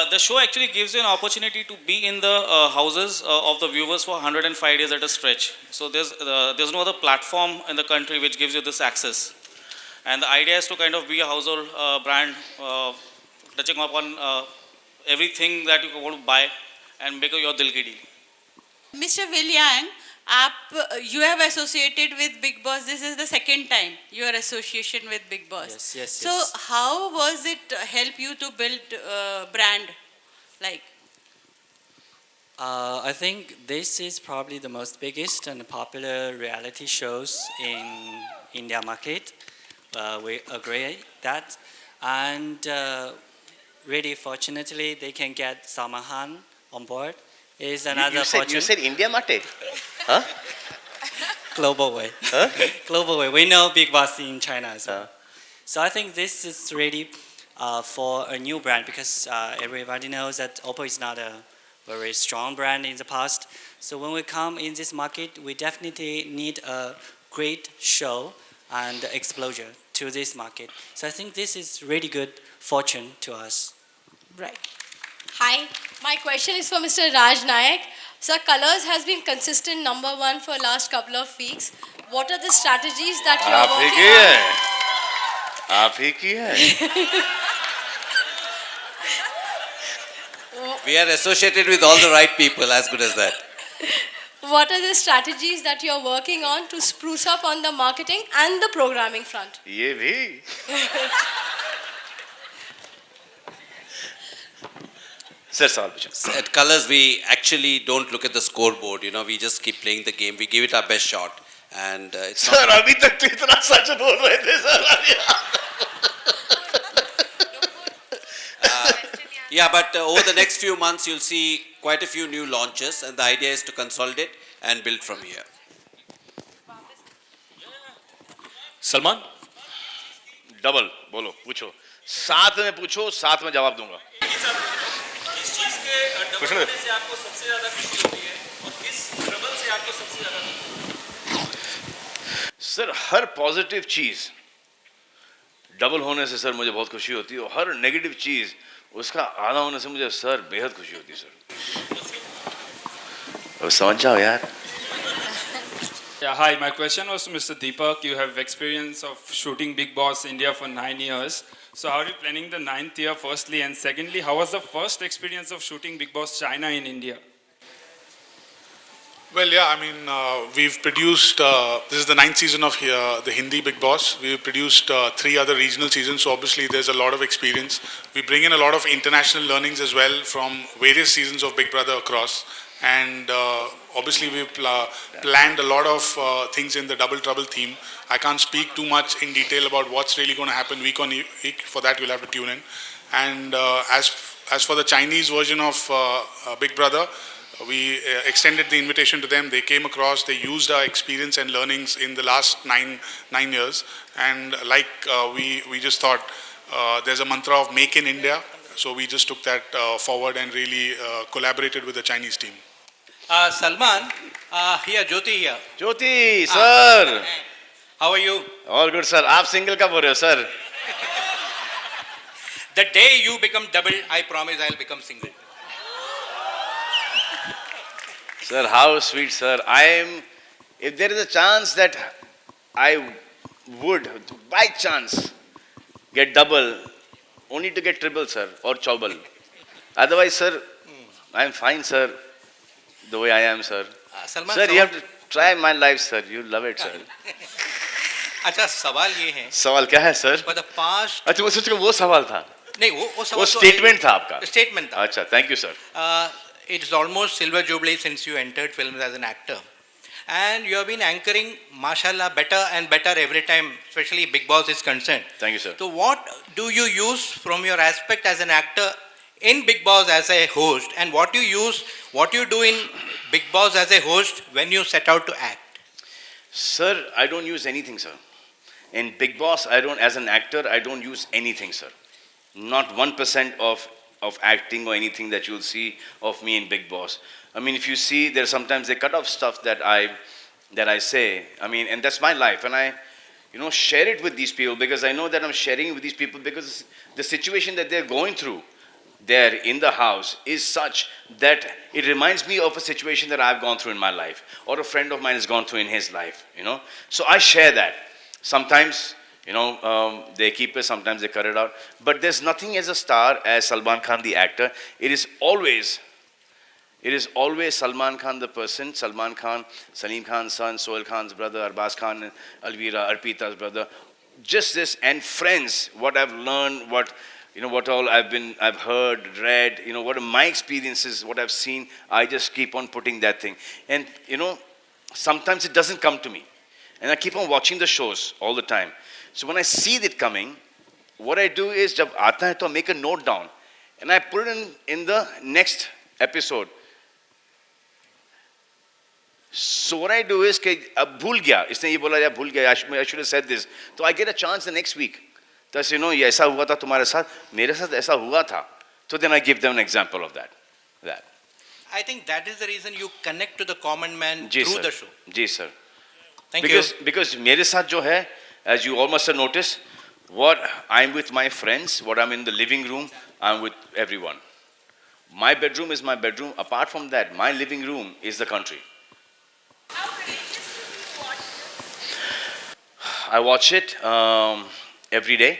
Q: the show actually gives you an opportunity to be in the houses of the viewers for 105 days at a stretch. So there's no other platform in the country which gives you this access. And the idea is to kind of be a household brand, touching upon everything that you want to buy and make your dil ki deal.
M: Mr. Will Yang, you have associated with Big Boss. This is the second time your association with Big Boss.
L: Yes.
M: So how was it help you to build brand like?
L: I think this is probably the most biggest and popular reality shows in India market. We agree that, and really fortunately they can get Salman Khan on board. Is another fortune.
A: You said India Mate? Huh?
L: Global way.
A: Huh?
L: Global way. We know Big Boss in China as well. So I think this is ready for a new brand because everybody knows that Oppo is not a very strong brand in the past. So when we come in this market, we definitely need a great show and exposure to this market. So I think this is really good fortune to us.
R: Right. Hi, my question is for Mr. Raj Nayak. Sir, Colors has been consistent #1 for last couple of weeks. What are the strategies that you are working on?
A: आप ही की है.
J: We are associated with all the right people, as good as that.
R: What are the strategies that you are working on to spruce up on the marketing and the programming front?
A: ये भी. Sir,
J: at Colors, we actually don't look at the scoreboard. We just keep playing the game. We give it our best shot, and it's
A: Sir, अभी तक तो इतना सच बोल रहे थे sir.
J: Yeah, but over the next few months, you'll see quite a few new launches, and the idea is to consolidate and build from here.
N: Salman?
A: Double, बोलो, पूछो. साथ में पूछो, साथ में जवाब दूंगा.
Q: किस चीज के डबल होने से आपको सबसे ज्यादा खुशी होती है और किस ट्रबल से आपको सबसे ज्यादा खुशी होती है?
A: सर, हर पॉजिटिव चीज डबल होने से सर मुझे बहुत खुशी होती है और हर नेगेटिव चीज उसका आधा होने से मुझे सर बेहद खुशी होती है सर. अब समझ जाओ यार.
N: Yeah, hi. My question was to Mr. Deepak. You have experience of shooting Big Boss India for 9 years. So how are you planning the 9th year, firstly? And secondly, how was the first experience of shooting Big Boss China in India?
K: Well, yeah, I mean, we've produced, this is the 9th season of the Hindi Big Boss. We've produced 3 other regional seasons, so obviously there's a lot of experience. We bring in a lot of international learnings as well from various seasons of Big Brother across. And obviously we've planned a lot of things in the Double Trouble theme. I can't speak too much in detail about what's really going to happen week on week. For that, you'll have to tune in. And as for the Chinese version of Big Brother, we extended the invitation to them. They came across, they used our experience and learnings in the last nine years. And like we just thought, there's a mantra of Make in India. So we just took that forward and really collaborated with the Chinese team.
S: Salman, here, Jyoti here.
A: Jyoti, sir.
S: How are you?
A: All good, sir. आप single कब हो रहे हो, sir?
S: The day you become double, I promise I'll become single.
A: Sir, how sweet, sir. If there is a chance that I would, by chance, get double, only to get triple, sir, or chobal. Otherwise, sir, I'm fine, sir, the way I am, sir.
S: Salman,
A: Sir, you have to try my life, sir. You love it, sir.
S: अच्छा सवाल ये है
A: सवाल क्या है, sir?
S: For the past
A: अच्छा, वो सोच वो सवाल था.
S: नहीं वो सवाल
A: वो स्टेटमेंट था आपका.
S: स्टेटमेंट था.
A: अच्छा, thank you, sir.
S: It's almost silver jubilee since you entered films as an actor, and you have been anchoring, mashallah, better and better every time, especially Big Boss is concerned.
A: Thank you, sir.
S: So what do you use from your aspect as an actor in Big Boss as a host, and what you do in Big Boss as a host when you set out to act?
A: Sir, I don't use anything, sir. In Big Boss, as an actor, I don't use anything, sir. Not 1% of acting or anything that you'll see of me in Big Boss. I mean, if you see, sometimes they cut off stuff that I say. I mean, and that's my life, and I, share it with these people because I know that I'm sharing it with these people because the situation that they're going through there in the house is such that it reminds me of a situation that I've gone through in my life or a friend of mine has gone through in his life, So I share that. Sometimes, they keep it, sometimes they cut it out. But there's nothing as a star as Salman Khan the actor. It is always Salman Khan the person, Salman Khan, Salim Khan's son, Sohail Khan's brother, Arbaz Khan, Alvira, Arpita's brother. Just this and friends, what I've learned, what all I've heard, read, what are my experiences, what I've seen, I just keep on putting that thing. And, sometimes it doesn't come to me. And I keep on watching the shows all the time. So when I see it coming, what I do is, jab aata hai to I make a note down. And I put it in the next episode. So what I do is, ab bhul gaya, isne ye bola ya bhul gaya, I should have said this. So I get a chance the next week. तो ऐसे ये ऐसा हुआ था तुम्हारे साथ, मेरे साथ ऐसा हुआ था. So then I give them an example of that.
S: I think that is the reason you connect to the common man
A: ji
S: through
A: sir.
S: the show.
A: Ji sir.
S: Thank you.
A: Because मेरे साथ जो है, as you all must have noticed, what I'm with my friends, what I'm in the living room, I'm with everyone. My bedroom is my bedroom. Apart from that, my living room is the country. I watch it every day.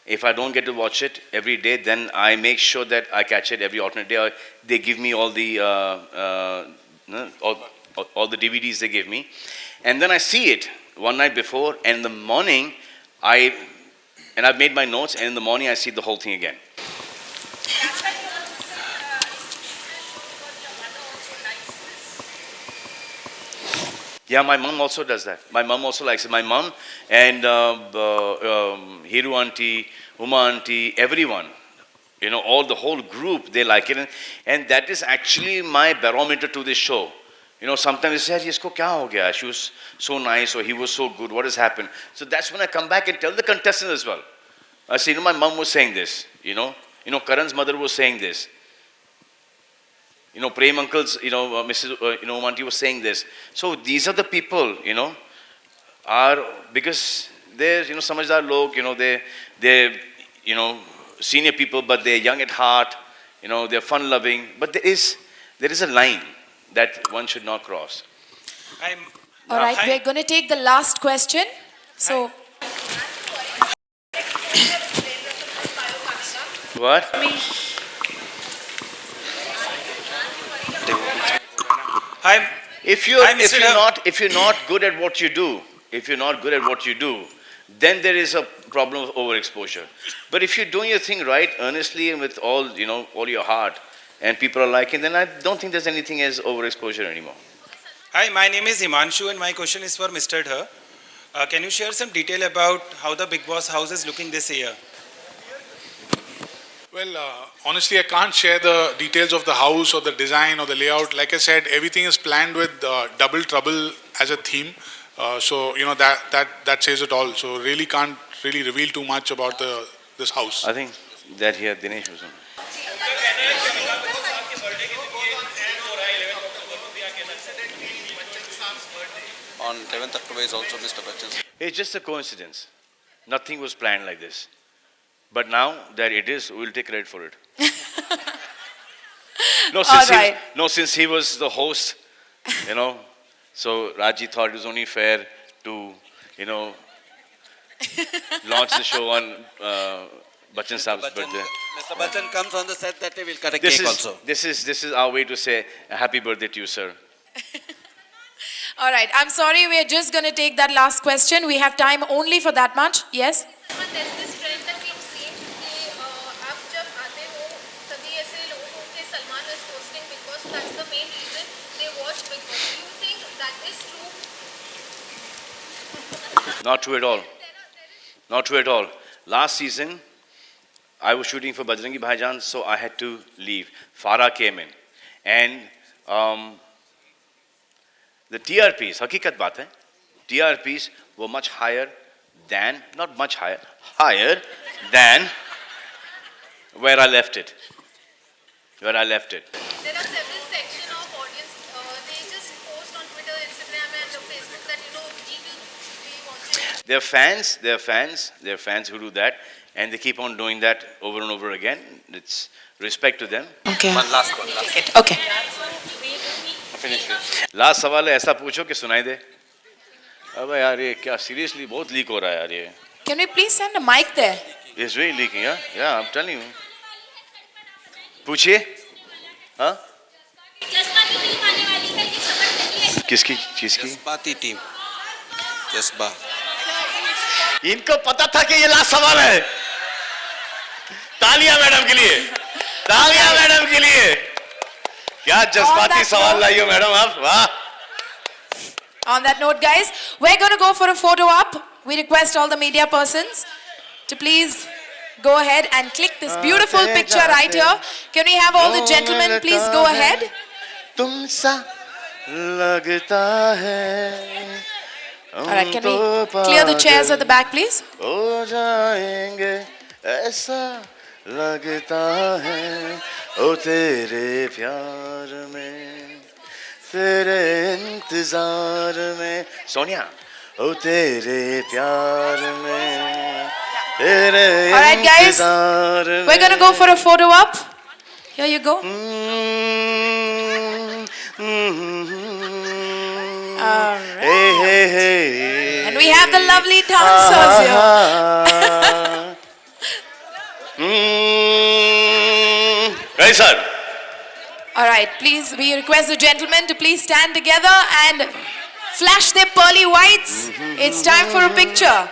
A: If I don't get to watch it every day, then I make sure that I catch it every alternate day. They give me all the DVDs they give me, and then I see it one night before, and in the morning I've made my notes, and in the morning I see the whole thing again. Yeah, my mom also does that. My mom also likes it. My mom and Hiru auntie, Uma auntie, everyone, all the whole group, they like it. And that is actually my barometer to this show. Sometimes they say, isko kya ho gaya? She was so nice, or he was so good. What has happened? So that's when I come back and tell the contestants as well. I say, my mom was saying this, Karan's mother was saying this. Prem uncles, Mrs. Auntie was saying this. So these are the people, are, because they're, samajhdar log, they're, senior people, but they're young at heart, they're fun-loving. But there is a line that one should not cross.
D: All right, we're going to take the last question. So,
A: what?
C: Hi.
A: If you're not good at what you do, then there is a problem of overexposure. But if you're doing your thing right, earnestly and with all your heart, and people are liking, then I don't think there's anything as overexposure anymore.
C: Hi, my name is Himanshu, and my question is for Mr. Dhar. Can you share some detail about how the Big Boss house is looking this year?
K: Well, honestly, I can't share the details of the house or the design or the layout. Like I said, everything is planned with Double Trouble as a theme. So that says it all. So really can't really reveal too much about this house.
A: I think that here Dinesh was on.
J: On 11th October is also Mr. Bachchan's.
A: It's just a coincidence. Nothing was planned like this. But now that it is, we'll take credit for it. Since he was the host, you know, so Raji thought it was only fair to, you know, launch the show on Bachchan Saab's birthday.
J: Mr. Bachchan comes on the set that day, we'll cut a cake also.
A: This is our way to say a happy birthday to you, sir.
D: All right, I'm sorry, we're just going to take that last question. We have time only for that much. Yes?
I: There's this trend that we've seen कि आप जब आते हो तभी ऐसे लोगों को कि Salman is hosting Big Boss. That's the main reason they watch Big Boss. Do you think that is true?
A: Not true at all. Not true at all. Last season, I was shooting for Bajrangi Bhaijaan, so I had to leave. Farah came in. And the TRPs, hakikat baat hai, TRPs were much higher than, not much higher, higher than where I left it. Where I left it.
I: There are several sections of audience. They just post on Twitter, Instagram, and Facebook that
A: They're fans who do that, and they keep on doing that over and over again. It's respect to them.
D: Okay.
J: One last one.
D: Okay.
A: Finish. Last सवाल है ऐसा पूछो कि सुनाई दे. अबे यार ये क्या seriously बहुत leak हो रहा है यार ये.
D: Can we please send a mic there?
A: It's really leaking, yeah? Yeah, I'm telling you. पूछिए. हाँ? किसकी चीज की?
J: जज्बाती टीम. जज्बा.
A: इनको पता था कि ये लास्ट सवाल है. तालियां मैडम के लिए. तालियां मैडम के लिए. क्या जज्बाती सवाल लाई हो मैडम आप? वाह.
D: On that note, guys, we're going to go for a photo op. We request all the media persons to please go ahead and click this beautiful picture right here. Can we have all the gentlemen please go ahead?
A: तुमसा लगता है.
D: All right, can we clear the chairs at the back, please?
A: हो जाएंगे ऐसा लगता है ओ तेरे प्यार में तेरे इंतजार में सोनिया ओ तेरे प्यार में तेरे
D: All right, guys,
A: इंतजार में.
D: we're going to go for a photo op. Here you go. All right.
A: Hey.
D: And we have the lovely dancers here.
A: Right, sir.
D: All right, please, we request the gentlemen to please stand together and flash their pearly whites. It's time for a picture.